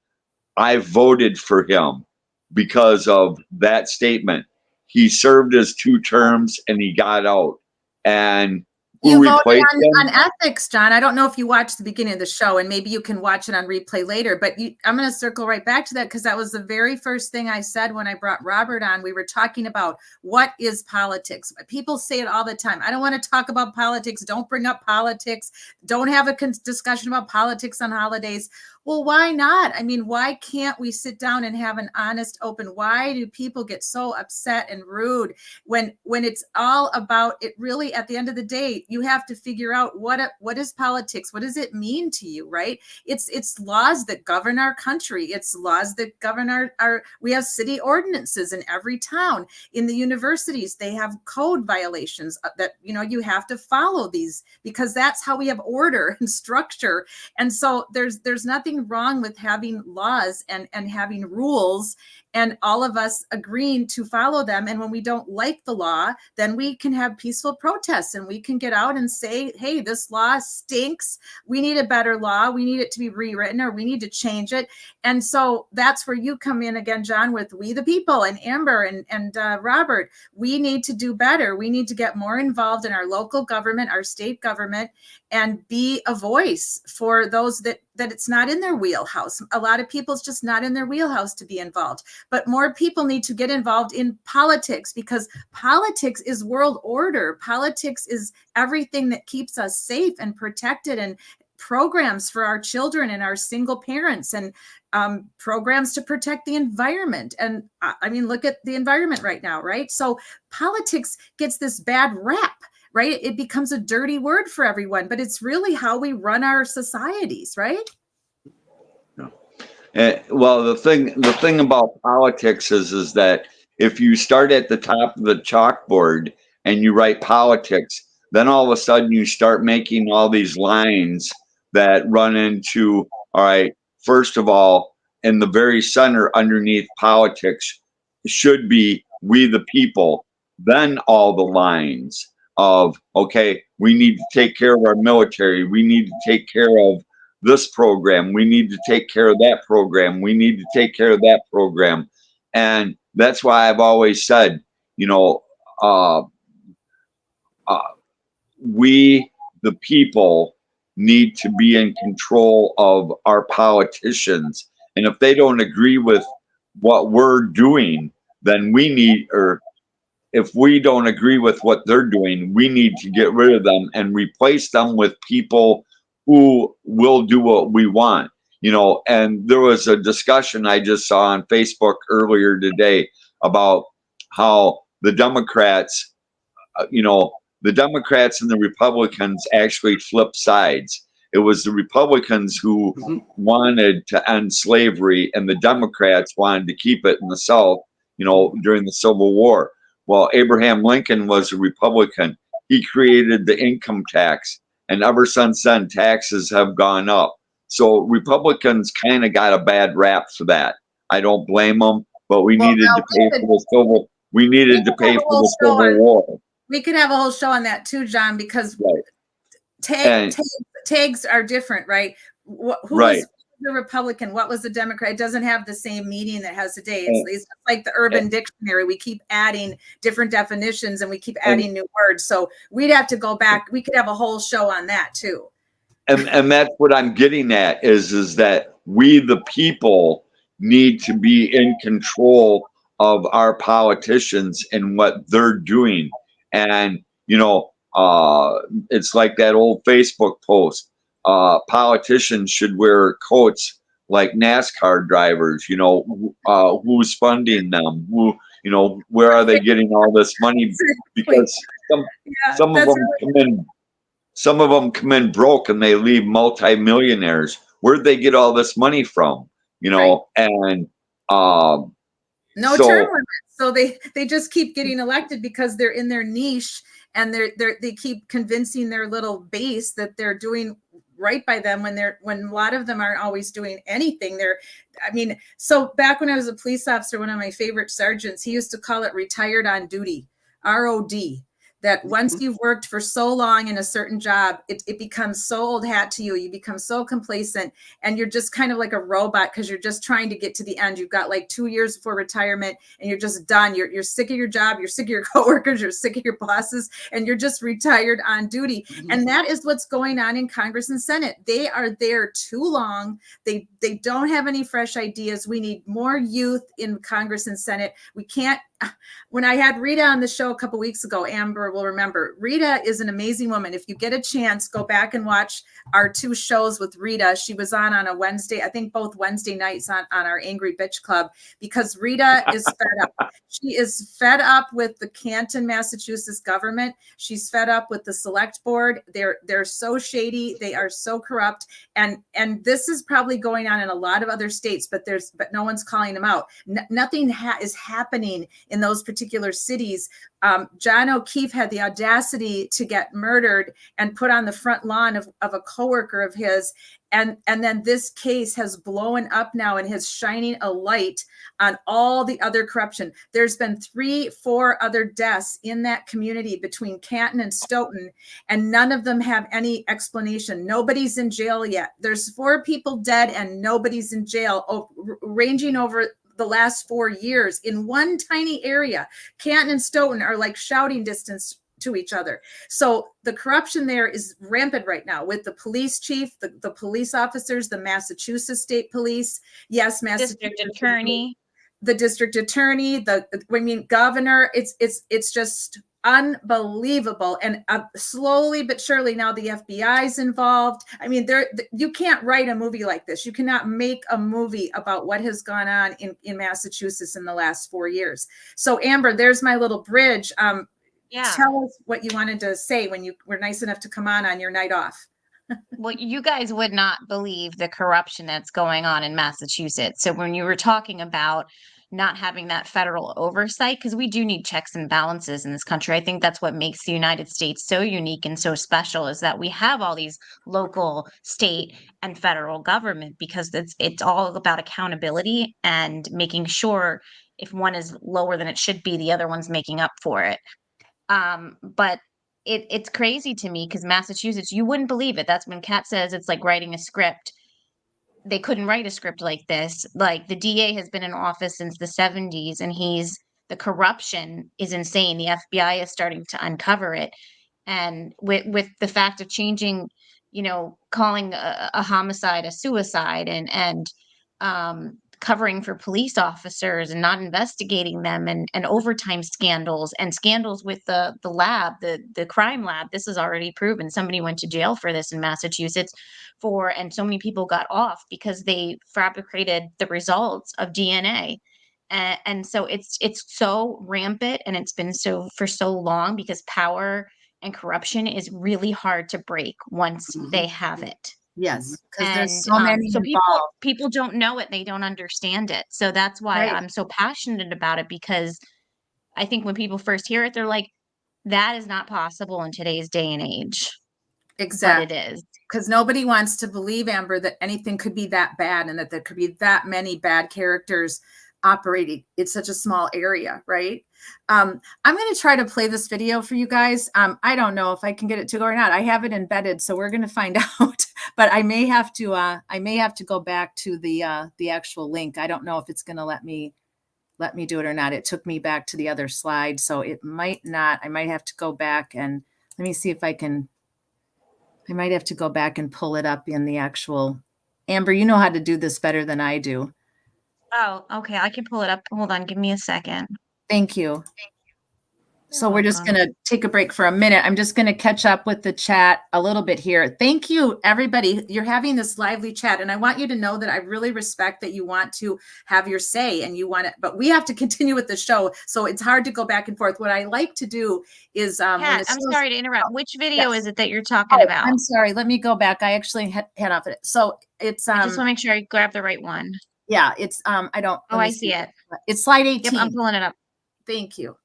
I voted for him because of that statement. He served his 2 terms and he got out. And You who voted replaced him? on ethics, John. I don't know if you watched the beginning of the show, and maybe you can watch it on replay later, but I'm going to circle right back to that, because that was the very first thing I said when I brought Robert on. We were talking about what is politics. People say it all the time. I don't want to talk about politics. Don't bring up politics. Don't have a discussion about politics on holidays. Well, why not? I mean, why can't we sit down and have an honest, open? Why do people get so upset and rude when it's all about it? Really, at the end of the day, you have to figure out what is politics? What does it mean to you, right? It's laws that govern our country. It's laws that govern our we have city ordinances in every town. In the universities, they have code violations that, you have to follow these, because that's how we have order and structure. And so there's nothing wrong with having laws and having rules, and all of us agreeing to follow them. And when we don't like the law, then we can have peaceful protests, and we can get out and say, hey, this law stinks. We need a better law. We need it to be rewritten, or we need to change it. And so that's where you come in again, John, with We the People, and Amber and Robert. We need to do better. We need to get more involved in our local government, our state government, and be a voice for those that it's not in their wheelhouse. A lot of people, it's just not in their wheelhouse to be involved. But more people need to get involved in politics, because politics is world order. Politics is everything that keeps us safe and protected, and programs for our children and our single parents, and programs to protect the environment. And I mean, look at the environment right now, right? So politics gets this bad rap, right? It becomes a dirty word for everyone, but it's really how we run our societies, right? Well, the thing about politics is that if you start at the top of the chalkboard and you write politics, then all of a sudden you start making all these lines that run into, all right, first of all, in the very center underneath politics should be We the People, then all the lines of, okay, we need to take care of our military, we need to take care of this program, we need to take care of that program, we need to take care of that program. And that's why I've always said, we the people need to be in control of our politicians. And if they don't agree with what we're doing, then we need, or if we don't agree with what they're doing, we need to get rid of them and replace them with people who will do what we want. And there was a discussion I just saw on Facebook earlier today about how the Democrats, the Democrats and the Republicans actually flipped sides. It was the Republicans who wanted to end slavery, and the Democrats wanted to keep it in the South, during the Civil War. Well, Abraham Lincoln was a Republican. He created the income tax, and ever since then, taxes have gone up. So Republicans kind of got a bad rap for that. I don't blame them, but we needed to pay for the Civil. We needed to pay for the Civil War. We could have a whole show on that too, John, because tags are different, right? Who was the Republican? What was the Democrat? It doesn't have the same meaning that has today. It's like the Urban Dictionary. We keep adding different definitions and we keep adding new words. So we'd have to go back. We could have a whole show on that too. And that's what I'm getting at is that we, the people, need to be in control of our politicians and what they're doing. And, it's like that old Facebook post. Politicians should wear coats like NASCAR drivers. Who's funding them? Where are they getting all this money? Because some of them come in broke and they leave multimillionaires. Where'd they get all this money from? And no term limits. So they just keep getting elected because they're in their niche and they keep convincing their little base that they're doing right by them when a lot of them aren't always doing anything. So back when I was a police officer, one of my favorite sergeants, he used to call it retired on duty, ROD. That once you've worked for so long in a certain job, it becomes so old hat to you. You become so complacent and you're just kind of like a robot because you're just trying to get to the end. You've got like 2 years before retirement and you're just done. You're sick of your job. You're sick of your coworkers. You're sick of your bosses and you're just retired on duty. And that is what's going on in Congress and Senate. They are there too long. They don't have any fresh ideas. We need more youth in Congress and Senate. We can't. When I had Rita on the show a couple weeks ago, Amber will remember, Rita is an amazing woman. If you get a chance, go back and watch our 2 shows with Rita. She was on a Wednesday, I think both Wednesday nights on our Angry Bitch Club, because Rita is fed up. She is fed up with the Canton, Massachusetts government. She's fed up with the select board. They're so shady. They are so corrupt. And this is probably going on in a lot of other states, but no one's calling them out. Nothing is happening in those particular cities. John O'Keefe had the audacity to get murdered and put on the front lawn of a coworker of his. And then this case has blown up now and has shining a light on all the other corruption. There's been 3-4 other deaths in that community between Canton and Stoughton, and none of them have any explanation. Nobody's in jail yet. There's 4 people dead and nobody's in jail, ranging over the last 4 years in one tiny area. Canton and Stoughton are like shouting distance to each other. So the corruption there is rampant right now with the police chief, the police officers, the Massachusetts State Police, yes, District Attorney, the governor. It's just unbelievable. And slowly but surely now the FBI is involved. You can't write a movie like this. You cannot make a movie about what has gone on in Massachusetts in the last 4 years. So Amber, there's my little bridge. Tell us what you wanted to say when you were nice enough to come on your night off. Well, you guys would not believe the corruption that's going on in Massachusetts. So when you were talking about not having that federal oversight, because we do need checks and balances in this country. I think that's what makes the United States so unique and so special, is that we have all these local, state, and federal government, because it's all about accountability and making sure if one is lower than it should be, the other one's making up for it. But it's crazy to me because Massachusetts, you wouldn't believe it. That's when Kat says it's like writing a script. They couldn't write a script like this. Like, the DA has been in office since the 70s, and the corruption is insane. The FBI is starting to uncover it. And with the fact of changing, calling a homicide a suicide, and covering for police officers and not investigating them, and overtime scandals and scandals with the lab, the crime lab. This is already proven. Somebody went to jail for this in Massachusetts and so many people got off because they fabricated the results of DNA. And so it's so rampant, and it's been so for so long, because power and corruption is really hard to break once they have it. Yes, because And there's so many so involved. people don't know it, they don't understand it. So that's why Right. I'm so passionate about it, because I think when people first hear it, they're like, that is not possible in today's day and age. Exactly. But it is. Because nobody wants to believe, Amber, that anything could be that bad and that there could be that many bad characters operating. It's such a small area, right? I'm going to try to play this video for you guys. I don't know if I can get it to go or not. I have it embedded, so we're going to find out. But I may have to go back to the actual link. I don't know if it's going to let me do it or not. It took me back to the other slide, so it might not. I might have to go back and let me see if I can. I might have to go back and pull it up in the actual. Amber, you know how to do this better than I do. Oh, okay. I can pull it up. Hold on. Give me a second. Thank you. So You're we're just welcome. going to take a break for a minute. I'm just going to catch up with the chat a little bit here. Thank you, everybody. You're having this lively chat, and I want you to know that I really respect that you want to have your say and you want it, but we have to continue with the show. So it's hard to go back and forth. What I like to do is when Pat, the I'm show's- sorry to interrupt. Which video yes. is it that you're talking Oh, about? I'm sorry. Let me go back. I actually had off it. So it's I just want to make sure I grab the right one. yeah, it's I don't. Oh, let me I see it. It's slide 18. Yep, I'm pulling it up. Thank you.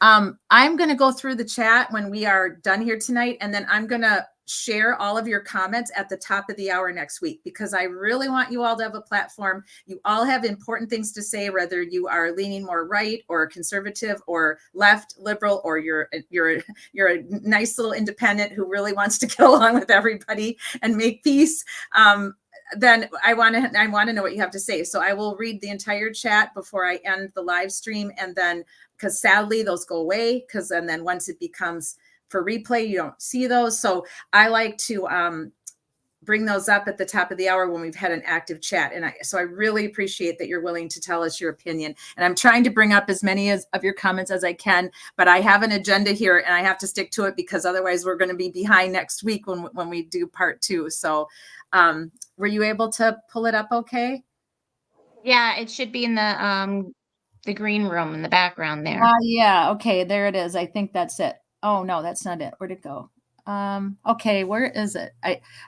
I'm going to go through the chat when we are done here tonight, and then I'm going to share all of your comments at the top of the hour next week, because I really want you all to have a platform. You all have important things to say, whether you are leaning more right or conservative or left, liberal, or you're a nice little independent who really wants to get along with everybody and make peace. Then I want to know what you have to say. So I will read the entire chat before I end the live stream, and then because sadly those go away, and then once it becomes for replay, you don't see those. So I like to bring those up at the top of the hour when we've had an active chat. And so I really appreciate that you're willing to tell us your opinion. And I'm trying to bring up as many of your comments as I can, but I have an agenda here and I have to stick to it, because otherwise we're going to be behind next week when we do part 2. So were you able to pull it up okay? Yeah, it should be in the green room in the background there. Yeah. Okay. There it is. I think that's it. Oh, no, that's not it. Where'd it go? Okay. Where is it?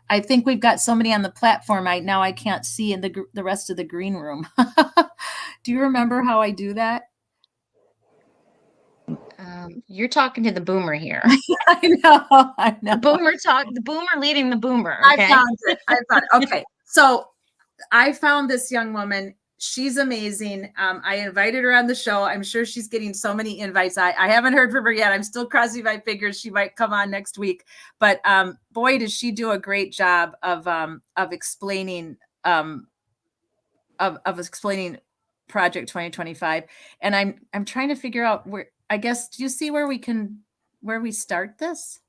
I think we've got somebody on the platform. I can't see in the rest of the green room. Do you remember how I do that? You're talking to the boomer here. I know. The boomer leading the boomer. Okay. I found it. Okay. So I found this young woman. She's amazing. I invited her on the show. I'm sure she's getting so many invites. I haven't heard from her yet. I'm still crossing my fingers she might come on next week. But boy, does she do a great job of explaining of explaining Project 2025. And I'm trying to figure out where. I guess, do you see where we start this?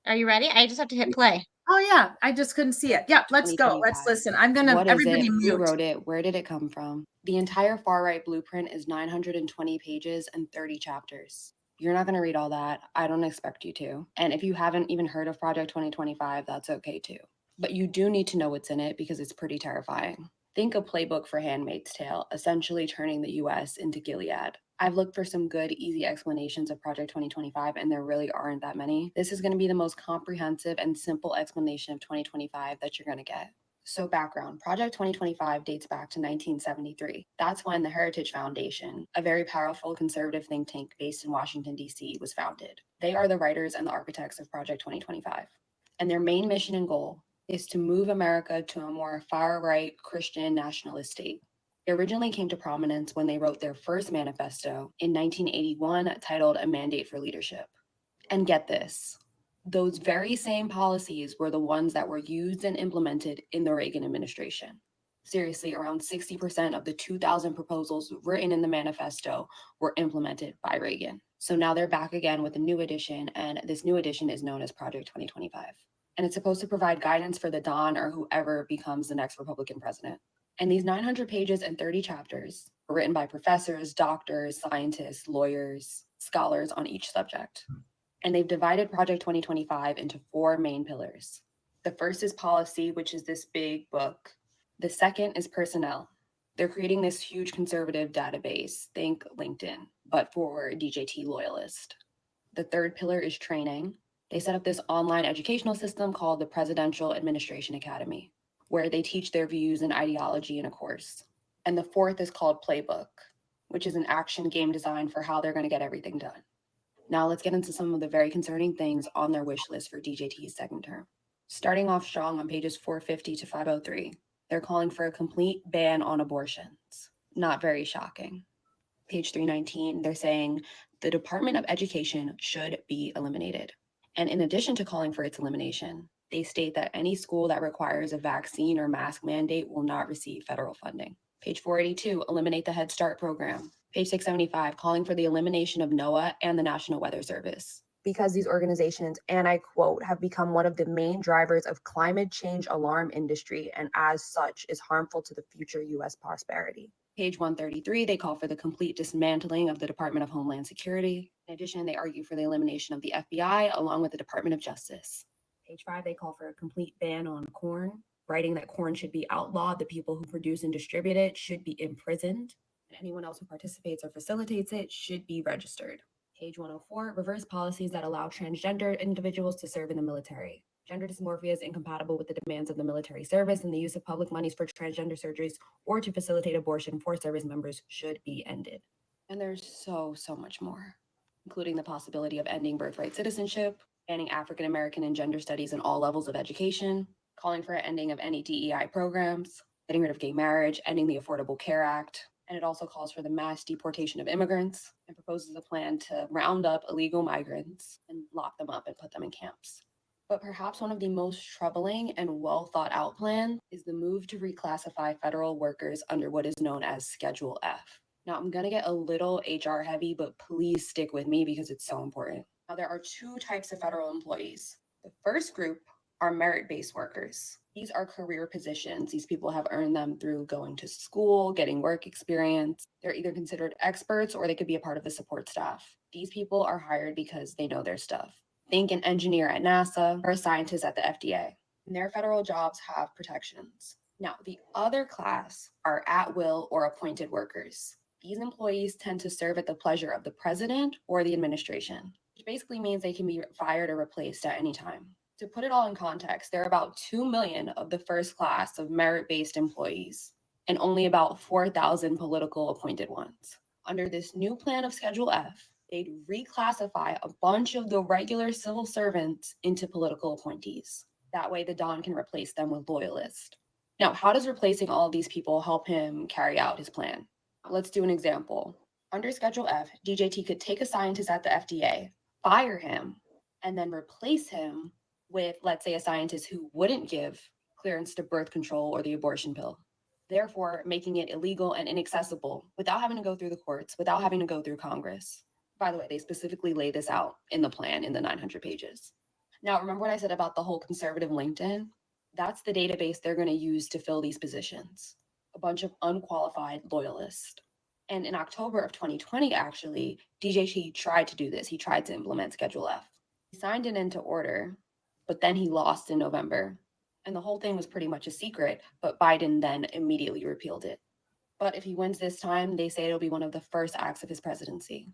Are you ready? I just have to hit play. Oh yeah, I just couldn't see it. Yeah, let's go. Let's listen. I'm gonna. What is everybody it? mute. Who wrote it? Where did it come from? The entire far right blueprint is 920 pages and 30 chapters. You're not going to read all that. I don't expect you to. And if you haven't even heard of Project 2025, that's okay too. But you do need to know what's in it, because it's pretty terrifying. Think a playbook for Handmaid's Tale, essentially turning the US into Gilead. I've looked for some good, easy explanations of Project 2025, and there really aren't that many. This is going to be the most comprehensive and simple explanation of 2025 that you're going to get. So background, Project 2025 dates back to 1973. That's when the Heritage Foundation, a very powerful conservative think tank based in Washington, D.C., was founded. They are the writers and the architects of Project 2025. And their main mission and goal is to move America to a more far-right Christian nationalist state. It originally came to prominence when they wrote their first manifesto in 1981 titled A Mandate for Leadership. And get this, those very same policies were the ones that were used and implemented in the Reagan administration. Seriously, around 60% of the 2,000 proposals written in the manifesto were implemented by Reagan. So now they're back again with a new edition, and this new edition is known as Project 2025. And it's supposed to provide guidance for the Don or whoever becomes the next Republican president. And these 900 pages and 30 chapters were written by professors, doctors, scientists, lawyers, scholars on each subject. And they've divided Project 2025 into 4 main pillars. The first is policy, which is this big book. The second is personnel. They're creating this huge conservative database, think LinkedIn, but for DJT loyalists. The third pillar is training. They set up this online educational system called the Presidential Administration Academy, where they teach their views and ideology in a course. And the fourth is called Playbook, which is an action game designed for how they're going to get everything done. Now let's get into some of the very concerning things on their wish list for DJT's second term. Starting off strong on pages 450 to 503, they're calling for a complete ban on abortions. Not very shocking. Page 319, they're saying the Department of Education should be eliminated. And in addition to calling for its elimination, they state that any school that requires a vaccine or mask mandate will not receive federal funding. Page 482, eliminate the Head Start program. Page 675, calling for the elimination of NOAA and the National Weather Service. Because these organizations, and I quote, have become one of the main drivers of climate change alarm industry and as such is harmful to the future U.S. prosperity. Page 133, they call for the complete dismantling of the Department of Homeland Security. In addition, they argue for the elimination of the FBI along with the Department of Justice. Page 5, they call for a complete ban on corn, writing that corn should be outlawed, the people who produce and distribute it should be imprisoned, and anyone else who participates or facilitates it should be registered. Page 104, reverse policies that allow transgender individuals to serve in the military. Gender dysmorphia is incompatible with the demands of the military service, and the use of public monies for transgender surgeries or to facilitate abortion for service members should be ended. And there's so much more, including the possibility of ending birthright citizenship, banning African American and gender studies in all levels of education, calling for an ending of any DEI programs, getting rid of gay marriage, ending the Affordable Care Act. And it also calls for the mass deportation of immigrants and proposes a plan to round up illegal migrants and lock them up and put them in camps. But perhaps one of the most troubling and well thought out plans is the move to reclassify federal workers under what is known as Schedule F. Now, I'm going to get a little HR heavy, but please stick with me because it's so important. Now, there are 2 types of federal employees. The first group are merit-based workers. These are career positions. These people have earned them through going to school, getting work experience. They're either considered experts or they could be a part of the support staff. These people are hired because they know their stuff. Think an engineer at NASA or a scientist at the FDA. And their federal jobs have protections. Now, the other class are at-will or appointed workers. These employees tend to serve at the pleasure of the president or the administration, which basically means they can be fired or replaced at any time. To put it all in context, there are about 2 million of the first class of merit-based employees and only about 4,000 political appointed ones. Under this new plan of Schedule F, they'd reclassify a bunch of the regular civil servants into political appointees. That way the Don can replace them with loyalists. Now, how does replacing all of these people help him carry out his plan? Let's do an example. Under Schedule F, DJT could take a scientist at the FDA, fire him, and then replace him with, let's say, a scientist who wouldn't give clearance to birth control or the abortion pill, therefore making it illegal and inaccessible without having to go through the courts, without having to go through Congress. By the way, they specifically lay this out in the plan in the 900 pages. Now, remember what I said about the whole conservative LinkedIn? That's the database they're going to use to fill these positions. A bunch of unqualified loyalists. And in October of 2020, actually, DJT tried to do this. He tried to implement Schedule F. He signed it into order, but then he lost in November. And the whole thing was pretty much a secret, but Biden then immediately repealed it. But if he wins this time, they say it'll be one of the first acts of his presidency.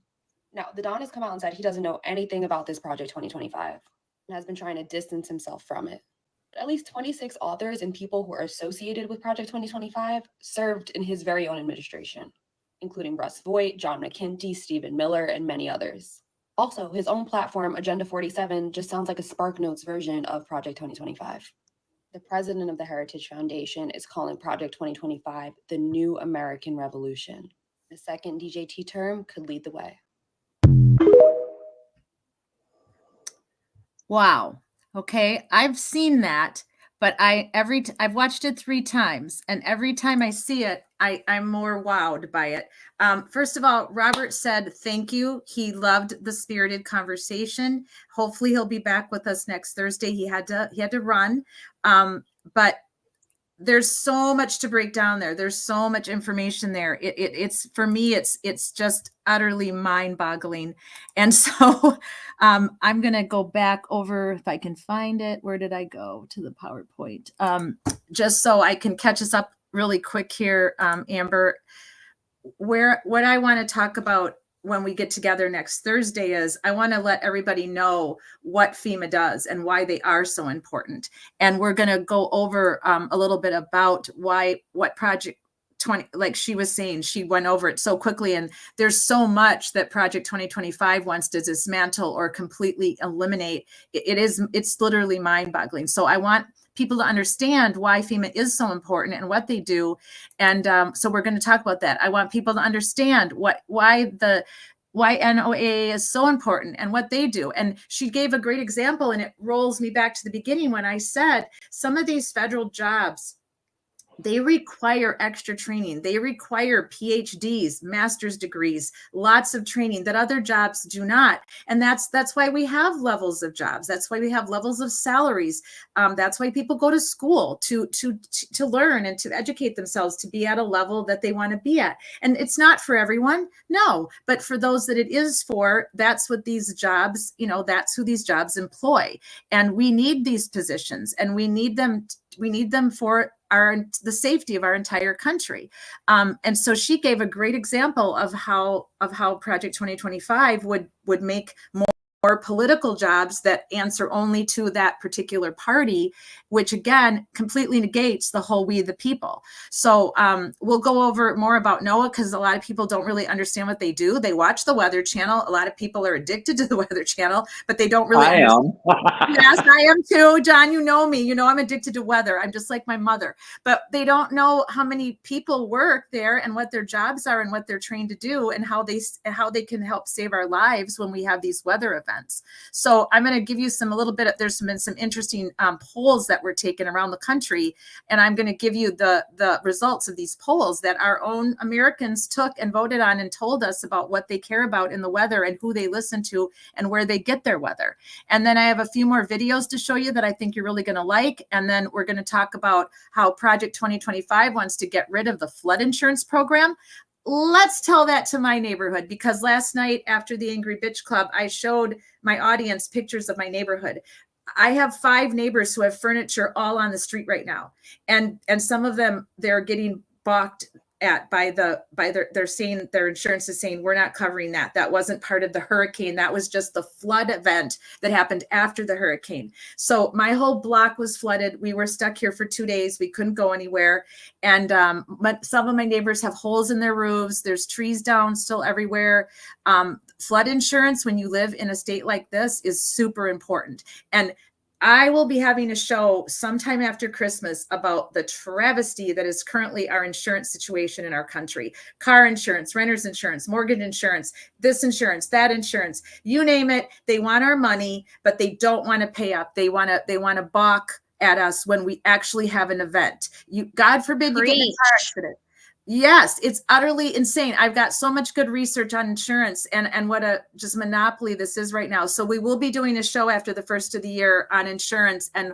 Now, the Don has come out and said he doesn't know anything about this Project 2025 and has been trying to distance himself from it. But at least 26 authors and people who are associated with Project 2025 served in his very own administration, including Russ Voigt, John McKinty, Stephen Miller, and many others. Also, his own platform, Agenda 47, just sounds like a SparkNotes version of Project 2025. The president of the Heritage Foundation is calling Project 2025 the new American Revolution. The second DJT term could lead the way. Wow. Okay. I've seen that, but I've watched it 3 times, and every time I see it, I'm more wowed by it. First of all, Robert said thank you. He loved the spirited conversation. Hopefully he'll be back with us next Thursday. He had to run. But there's so much to break down there. There's so much information there. It's for me, it's just utterly mind-boggling. And so I'm going to go back over, if I can find it. Where did I go to the PowerPoint? Just so I can catch us up really quick here, Amber. What I want to talk about when we get together next Thursday is I want to let everybody know what FEMA does and why they are so important. And we're going to go over a little bit about what Project 20, like she was saying, she went over it so quickly, and there's so much that Project 2025 wants to dismantle or completely eliminate. It's literally mind-boggling. So I want people to understand why FEMA is so important and what they do. And so we're going to talk about that. I want people to understand why NOAA is so important and what they do. And she gave a great example, and it rolls me back to the beginning when I said some of these federal jobs, they require extra training. They require PhDs, master's degrees, lots of training that other jobs do not. And that's why we have levels of jobs. That's why we have levels of salaries. That's why people go to school to learn and to educate themselves to be at a level that they want to be at. And it's not for everyone, no, but for those that it is for, that's what these jobs, that's who these jobs employ. And we need these positions, and we need them for the safety of our entire country. And so she gave a great example of how Project 2025 would make more political jobs that answer only to that particular party, which again completely negates the whole we the people. So we'll go over more about NOAA, because a lot of people don't really understand what they do. They watch the Weather Channel. A lot of people are addicted to the Weather Channel, but they don't really understand. Yes, I am too, John. You know me. I'm addicted to weather. I'm just like my mother. But they don't know how many people work there and what their jobs are and what they're trained to do and how they can help save our lives when we have these weather events. So I'm going to give you there's been some interesting polls that were taken around the country, and I'm going to give you the results of these polls that our own Americans took and voted on and told us about what they care about in the weather and who they listen to and where they get their weather. And then I have a few more videos to show you that I think you're really going to like. And then we're going to talk about how Project 2025 wants to get rid of the flood insurance program. Let's tell that to my neighborhood, because last night after the Angry Bitch Club, I showed my audience pictures of my neighborhood. I have 5 neighbors who have furniture all on the street right now. And some of them, they're getting balked at they're saying their insurance is saying we're not covering that. That wasn't part of the hurricane. That was just the flood event that happened after the hurricane. So my whole block was flooded. We were stuck here for 2 days. We couldn't go anywhere. And some of my neighbors have holes in their roofs. There's trees down still everywhere. Flood insurance, when you live in a state like this, is super important. And I will be having a show sometime after Christmas about the travesty that is currently our insurance situation in our country. Car insurance, renter's insurance, mortgage insurance, this insurance, that insurance, you name it. They want our money, but they don't want to pay up. They want to balk at us when we actually have an event. God forbid you get in a car accident. Yes, it's utterly insane. I've got so much good research on insurance and what a just monopoly this is right now. So we will be doing a show after the first of the year on insurance, and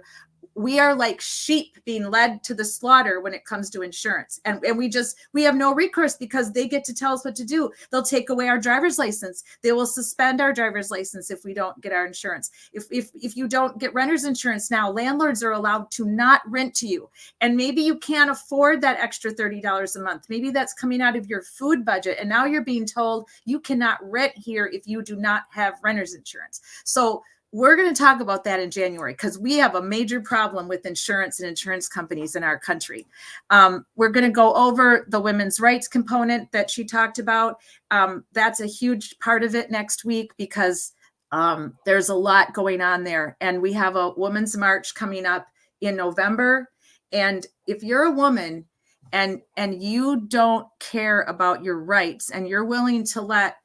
we are like sheep being led to the slaughter when it comes to insurance. And we have no recourse because they get to tell us what to do. They'll take away our driver's license. They will suspend our driver's license if we don't get our insurance. If you don't get renter's insurance now, landlords are allowed to not rent to you. And maybe you can't afford that extra $30 a month. Maybe that's coming out of your food budget. And now you're being told you cannot rent here if you do not have renter's insurance. So we're going to talk about that in January, because we have a major problem with insurance and insurance companies in our country. We're going to go over the women's rights component that she talked about. That's a huge part of it next week, because there's a lot going on there. And we have a women's march coming up in November. And if you're a woman and you don't care about your rights, and you're willing to let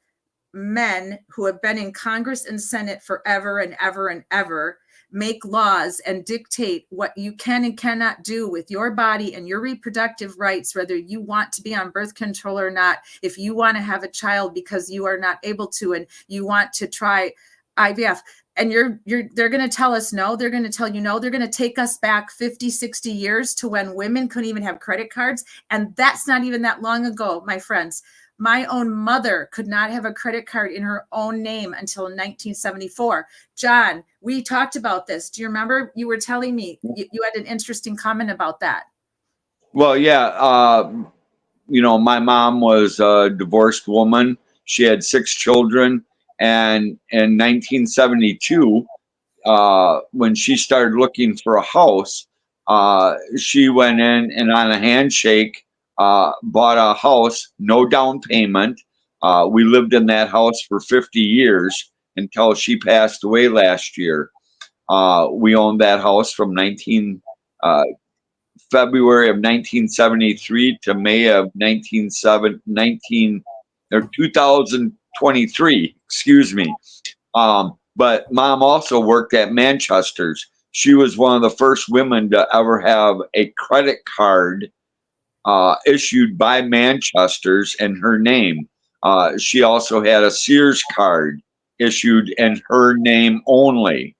men who have been in Congress and Senate forever and ever and ever make laws and dictate what you can and cannot do with your body and your reproductive rights, whether you want to be on birth control or not, if you want to have a child because you are not able to and you want to try IVF, and they're going to tell us no, they're going to tell you no, they're going to take us back 50, 60 years to when women couldn't even have credit cards. And that's not even that long ago, my friends. My own mother could not have a credit card in her own name until 1974. John, we talked about this. Do you remember? You were telling me you had an interesting comment about that. Well, yeah. My mom was a divorced woman. She had 6 children. And in 1972, when she started looking for a house, she went in and on a handshake, bought a house, no down payment. We lived in that house for 50 years until she passed away last year. We owned that house from February of 1973 to May of 2023, excuse me. But mom also worked at Manchester's. She was one of the first women to ever have a credit card issued by Manchester's in her name. She also had a Sears card issued in her name only.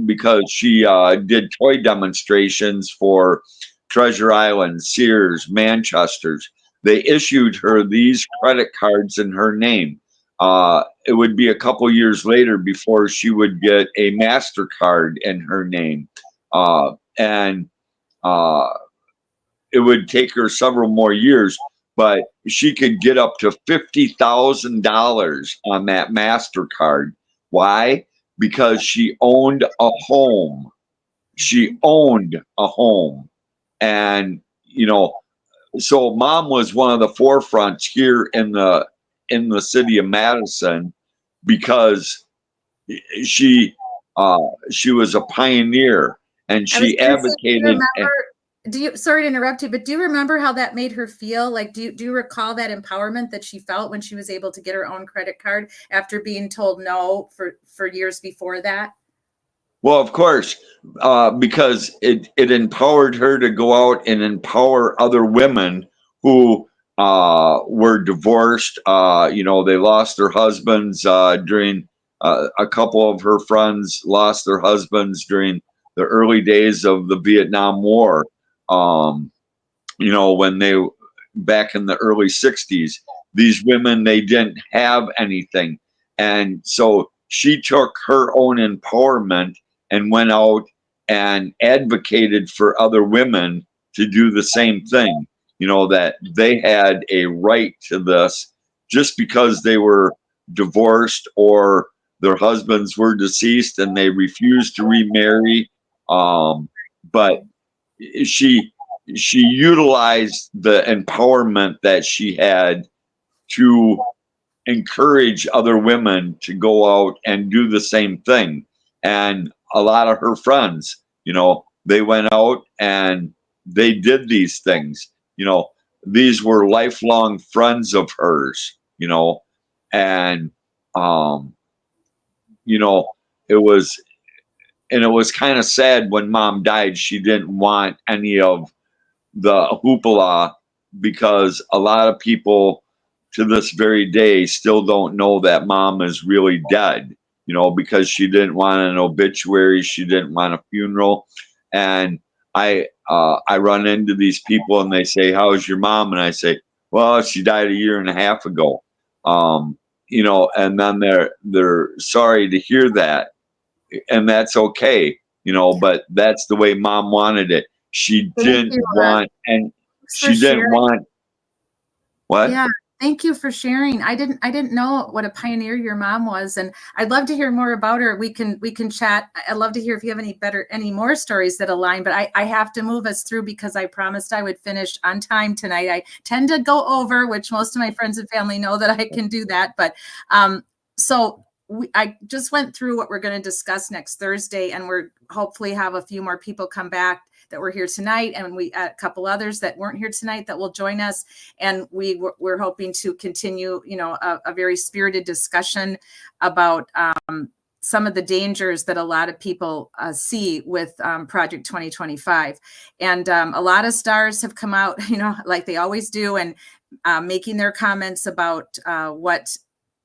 Because she did toy demonstrations for Treasure Island, Sears, Manchester's. They issued her these credit cards in her name. It would be a couple years later before she would get a MasterCard in her name. And it would take her several more years, but she could get up to $50,000 on that MasterCard. Why? Because she owned a home. She owned a home. And, so mom was one of the forefronts here in the city of Madison because she was a pioneer and she advocated. Sorry to interrupt you, but do you remember how that made her feel? Like, do you recall that empowerment that she felt when she was able to get her own credit card after being told no for years before that? Well, of course, because it empowered her to go out and empower other women who were divorced. They lost their husbands during a couple of her friends lost their husbands during the early days of the Vietnam War. When they back in the early 60s, these women, they didn't have anything. And so she took her own empowerment and went out and advocated for other women to do the same thing, that they had a right to this just because they were divorced or their husbands were deceased and they refused to remarry. But she utilized the empowerment that she had to encourage other women to go out and do the same thing. And a lot of her friends, they went out and they did these things. These were lifelong friends of hers, and it was kind of sad when mom died. She didn't want any of the hoopla because a lot of people to this very day still don't know that mom is really dead, because she didn't want an obituary. She didn't want a funeral. And I run into these people and they say, "How's your mom?" And I say, "Well, she died a year and a half ago." And then they're sorry to hear that. And that's okay, but that's the way mom wanted it. She didn't want, and she didn't want what? Yeah. Thank you for sharing. I didn't know what a pioneer your mom was, and I'd love to hear more about her. We can chat. I'd love to hear if you have any more stories that align, but I have to move us through because I promised I would finish on time tonight. I tend to go over, which most of my friends and family know that I can do that. But I just went through what we're going to discuss next Thursday, and we're hopefully have a few more people come back that were here tonight, and a couple others that weren't here tonight that will join us. And we're hoping to continue, a very spirited discussion about some of the dangers that a lot of people see with Project 2025. And a lot of stars have come out, like they always do, and making their comments about what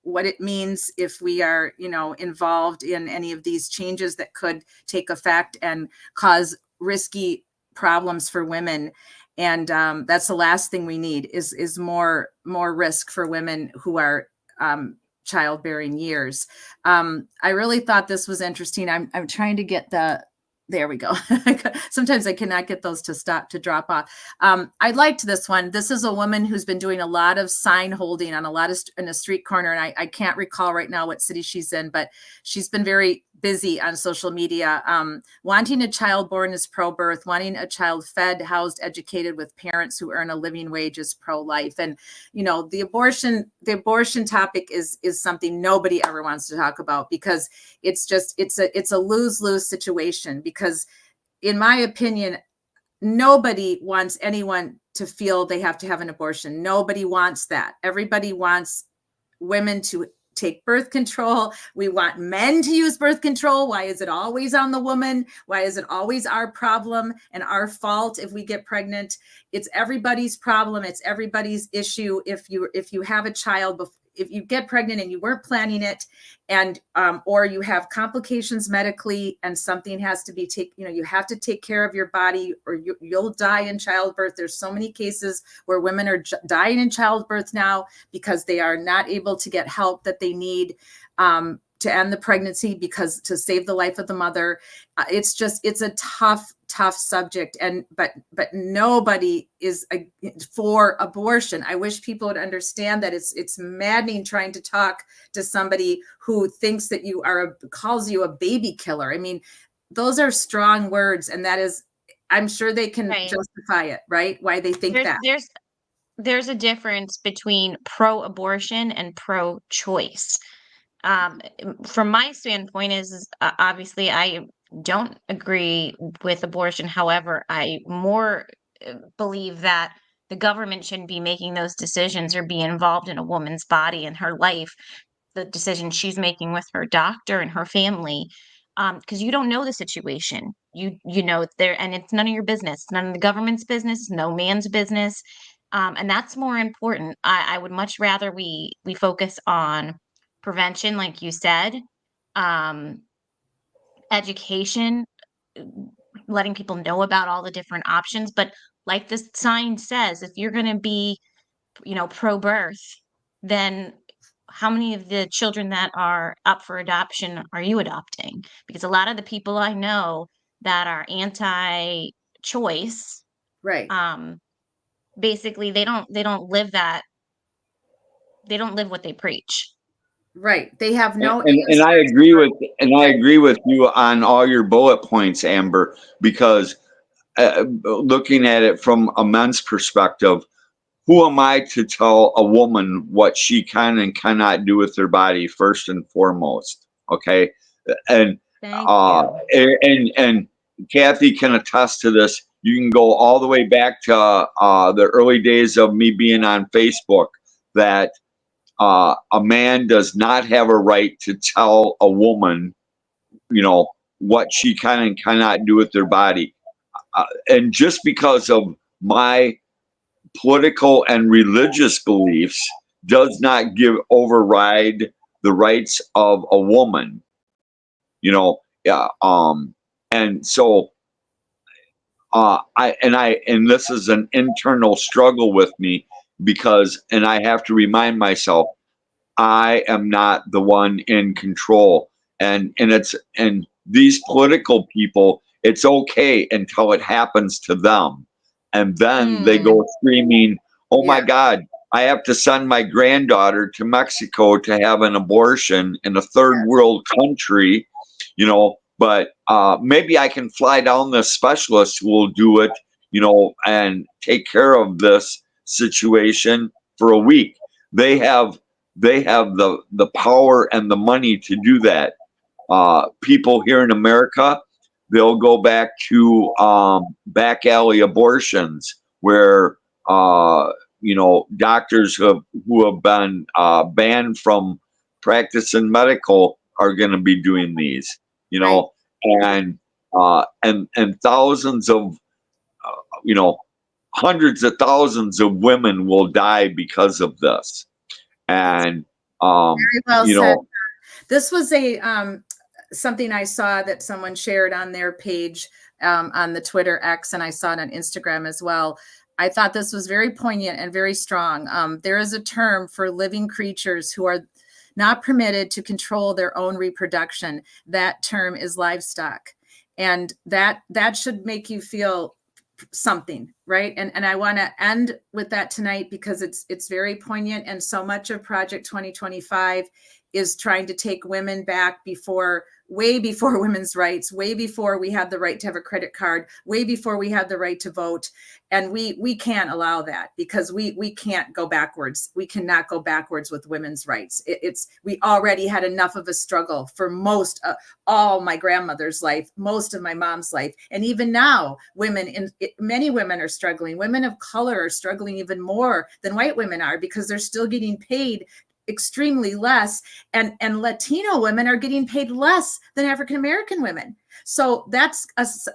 what it means if we are, involved in any of these changes that could take effect and cause risky problems for women. And that's the last thing we need is more risk for women who are childbearing years. I really thought this was interesting. I'm trying to get there we go. Sometimes I cannot get those to drop off. I liked this one. This is a woman who's been doing a lot of sign holding on in a street corner. And I can't recall right now what city she's in, but she's been very busy on social media. Wanting a child born is pro-birth, wanting a child fed, housed, educated with parents who earn a living wage is pro-life. And, the abortion topic is something nobody ever wants to talk about, because it's a lose-lose situation. Because in my opinion, nobody wants anyone to feel they have to have an abortion. Nobody wants that. Everybody wants women to take birth control. We want men to use birth control. Why is it always on the woman? Why is it always our problem and our fault if we get pregnant? It's everybody's problem. It's everybody's issue. If you have a child, if you get pregnant and you weren't planning it, and or you have complications medically and something has to be you have to take care of your body, or you'll die in childbirth. There's so many cases where women are dying in childbirth now because they are not able to get help that they need to end the pregnancy, because to save the life of the mother. It's a tough subject, but nobody is for abortion. I wish people would understand that it's maddening trying to talk to somebody who thinks that calls you a baby killer. I mean, those are strong words, and that is, I'm sure they can justify it, right? Why they think that. There's a difference between pro-abortion and pro-choice. From my standpoint is obviously I don't agree with abortion. However, I more believe that the government shouldn't be making those decisions or be involved in a woman's body and her life, the decision she's making with her doctor and her family, because you don't know the situation. You know there, and it's none of your business. It's none of the government's business. No man's business, and that's more important. I would much rather we focus on prevention, like you said, education, letting people know about all the different options. But like the sign says, if you're going to be, pro-birth, then how many of the children that are up for adoption are you adopting? Because a lot of the people I know that are anti-choice, Right. basically they don't live that. They don't live what they preach. Right. They have no and I agree with you on all your bullet points, Amber, because looking at it from a men's perspective, who am I to tell a woman what she can and cannot do with her body, first and foremost? Okay. And and Kathy can attest to this. You can go all the way back to the early days of me being on Facebook, that a man does not have a right to tell a woman, what she can and cannot do with their body. And just because of my political and religious beliefs does not override the rights of a woman, and so and this is an internal struggle with me, and I have to remind myself, I am not the one in control. And these political people, it's okay until it happens to them. And then they go screaming, oh my God, I have to send my granddaughter to Mexico to have an abortion in a third world country, but maybe I can fly down the specialist who will do it, and take care of this situation for a week. They have the power and the money to do that. People here in America, they'll go back to back alley abortions where doctors who have been banned from practicing medical are going to be doing these, and thousands of hundreds of thousands of women will die because of this. And Very well you said. know, This was a something I saw that someone shared on their page on the Twitter X, and I saw it on Instagram as well. I thought this was very poignant and very strong. There is a term for living creatures who are not permitted to control their own reproduction. That term is livestock, and that should make you feel something, right? And I want to end with that tonight because it's very poignant, and so much of Project 2025 is trying to take women back way before women's rights, way before we had the right to have a credit card, way before we had the right to vote. And we can't allow that because we can't go backwards. We cannot go backwards with women's rights. We already had enough of a struggle for all my grandmother's life, most of my mom's life. And even now, many women are struggling. Women of color are struggling even more than white women are because they're still getting paid extremely less, and Latino women are getting paid less than African American women. So that's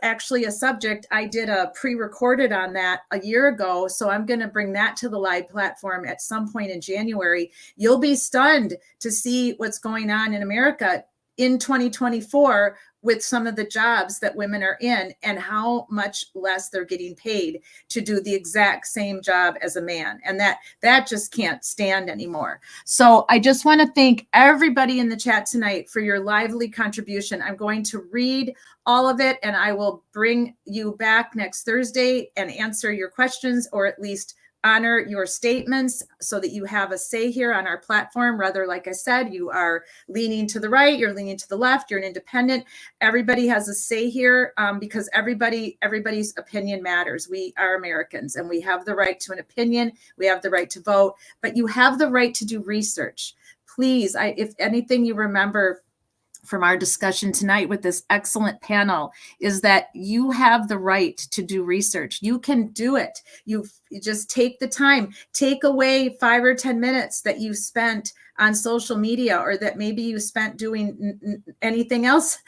actually a subject. I did a pre-recorded on that a year ago, so I'm going to bring that to the live platform at some point in January. You'll be stunned to see what's going on in America in 2024 with some of the jobs that women are in and how much less they're getting paid to do the exact same job as a man. And that just can't stand anymore. So I just want to thank everybody in the chat tonight for your lively contribution. I'm going to read all of it, and I will bring you back next Thursday and answer your questions, or at least honor your statements so that you have a say here on our platform. Whether, like I said, you are leaning to the right, you're leaning to the left, you're an independent, everybody has a say here because everybody's opinion matters. We are Americans and we have the right to an opinion. We have the right to vote, but you have the right to do research. Please, if anything you remember from our discussion tonight with this excellent panel is that you have the right to do research. You can do it. You just take the time, take away 5 or 10 minutes that you spent on social media or that maybe you spent doing anything else.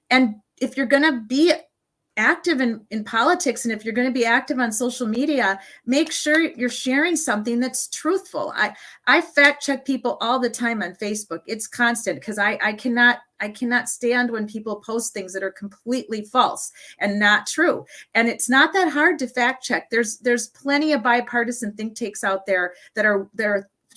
And if you're going to be active in politics, and if you're going to be active on social media, make sure you're sharing something that's truthful. I fact check people all the time on Facebook. It's constant because I cannot stand when people post things that are completely false and not true. And it's not that hard to fact check. There's plenty of bipartisan think tanks out there that are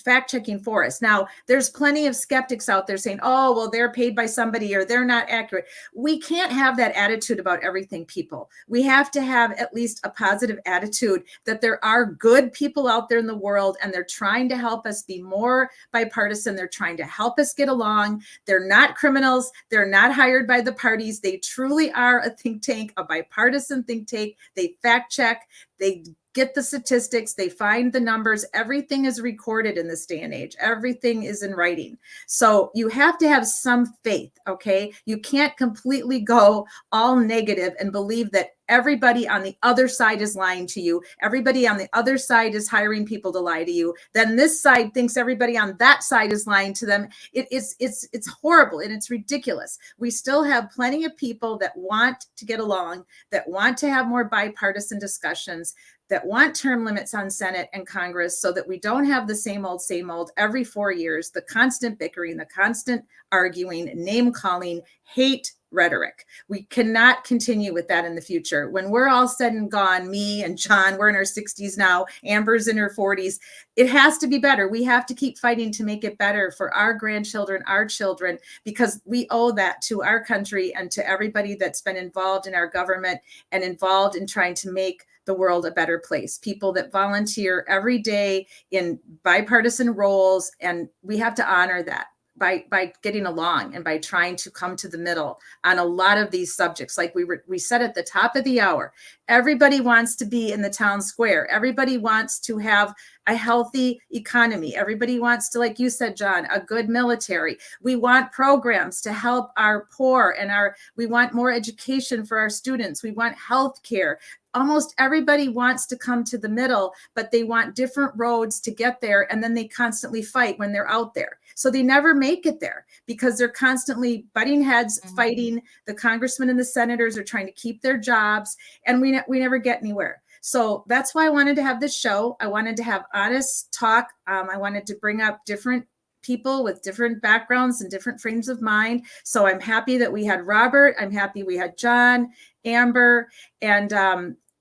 fact checking for us. Now, there's plenty of skeptics out there saying, oh, well, they're paid by somebody or they're not accurate. We can't have that attitude about everything, people. We have to have at least a positive attitude that there are good people out there in the world and they're trying to help us be more bipartisan. They're trying to help us get along. They're not criminals. They're not hired by the parties. They truly are a think tank, a bipartisan think tank. They fact check. They get the statistics, they find the numbers, everything is recorded in this day and age. Everything is in writing. So you have to have some faith, okay? You can't completely go all negative and believe that everybody on the other side is lying to you. Everybody on the other side is hiring people to lie to you. Then this side thinks everybody on that side is lying to them. It's horrible and it's ridiculous. We still have plenty of people that want to get along, that want to have more bipartisan discussions, that want term limits on Senate and Congress so that we don't have the same old every 4 years, the constant bickering, the constant arguing, name calling, hate rhetoric. We cannot continue with that in the future. When we're all said and gone, me and John, we're in our 60s now, Amber's in her 40s, it has to be better. We have to keep fighting to make it better for our grandchildren, our children, because we owe that to our country and to everybody that's been involved in our government and involved in trying to make the world a better place. People that volunteer every day in bipartisan roles, and we have to honor that by getting along and by trying to come to the middle on a lot of these subjects. Like we said at the top of the hour, everybody wants to be in the town square. Everybody wants to have a healthy economy. Everybody wants to, like you said, John, a good military. We want programs to help our poor and we want more education for our students. We want health care. Almost everybody wants to come to the middle, but they want different roads to get there. And then they constantly fight when they're out there. So they never make it there because they're constantly butting heads, fighting. The congressmen and the senators are trying to keep their jobs, and we never get anywhere. So that's why I wanted to have this show. I wanted to have honest talk. I wanted to bring up different people with different backgrounds and different frames of mind. So I'm happy that we had Robert. I'm happy we had John, Amber, and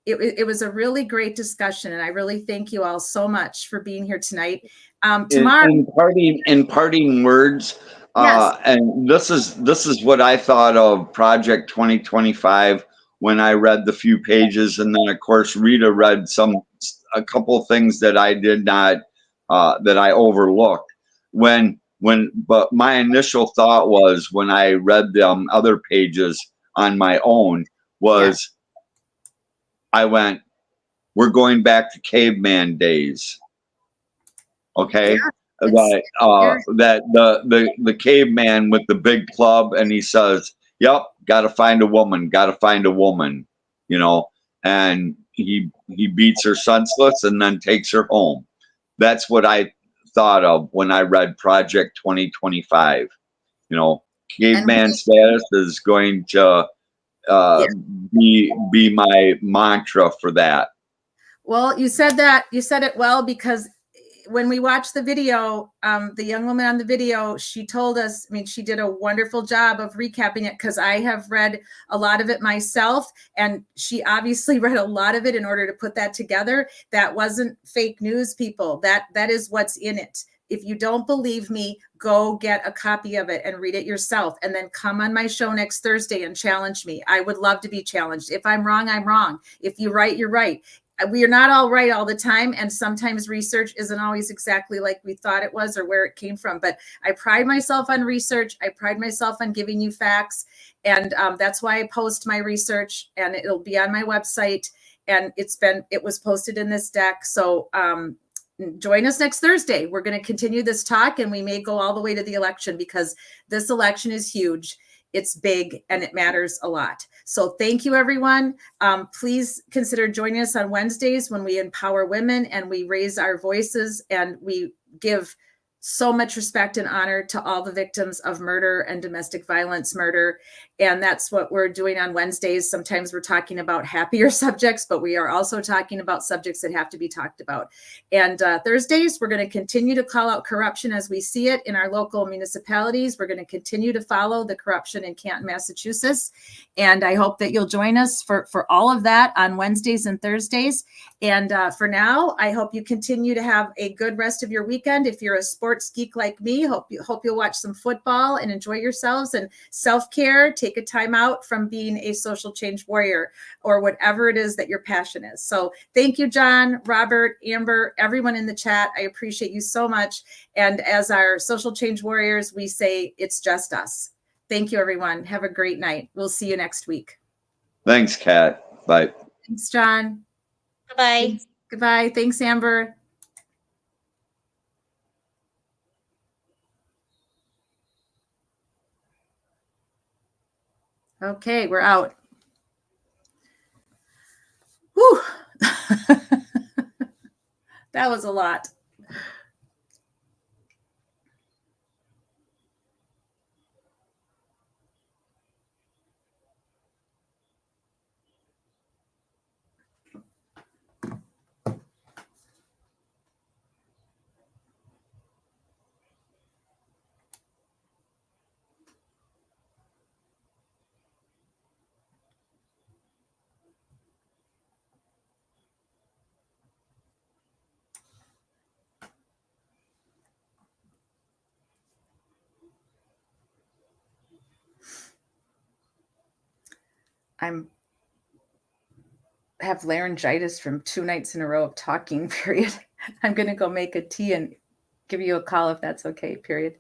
it was a really great discussion. And I really thank you all so much for being here tonight. Tomorrow, In parting words, yes. and this is what I thought of Project 2025 when I read the few pages, and then of course Rita read a couple things that I did not that I overlooked. But my initial thought was when I read them other pages on my own was I went, we're going back to caveman days. Okay. That the caveman with the big club, and he says, yep, gotta find a woman, you know, and he beats her senseless and then takes her home. That's what I thought of when I read Project 2025. You know, caveman status is going to be my mantra for that. Well, you said it well, because when we watched the video, the young woman on the video, she told us, I mean, she did a wonderful job of recapping it, because I have read a lot of it myself, and she obviously read a lot of it in order to put that together. That wasn't fake news, people. That is what's in it. If you don't believe me, go get a copy of it and read it yourself, and then come on my show next Thursday and challenge me. I would love to be challenged. If I'm wrong, I'm wrong. If you're right, you're right. We are not all right all the time, and sometimes research isn't always exactly like we thought it was or where it came from. But I pride myself on research. I pride myself on giving you facts, and that's why I post my research, and it'll be on my website, and it was posted in this deck. So join us next Thursday. We're going to continue this talk, and we may go all the way to the election, because this election is huge. It's big, and it matters a lot. So thank you, everyone. Please consider joining us on Wednesdays when we empower women and we raise our voices, and we give so much respect and honor to all the victims of murder and domestic violence murder. And that's what we're doing on Wednesdays. Sometimes we're talking about happier subjects, but we are also talking about subjects that have to be talked about. And Thursdays, we're going to continue to call out corruption as we see it in our local municipalities. We're going to continue to follow the corruption in Canton, Massachusetts. And I hope that you'll join us for all of that on Wednesdays and Thursdays. And for now, I hope you continue to have a good rest of your weekend. If you're a sports geek like me, hope you'll watch some football and enjoy yourselves. And self-care, take a time out from being a social change warrior or whatever it is that your passion is. So thank you, John, Robert, Amber, everyone in the chat. I appreciate you so much. And as our social change warriors, we say it's just us. Thank you, everyone. Have a great night. We'll see you next week. Thanks, Kat. Bye. Thanks, John. Bye. Goodbye. Thanks, Amber. Okay, we're out. Whew. That was a lot. Have laryngitis from 2 nights in a row of talking, period. I'm going to go make a tea and give you a call if that's okay, period.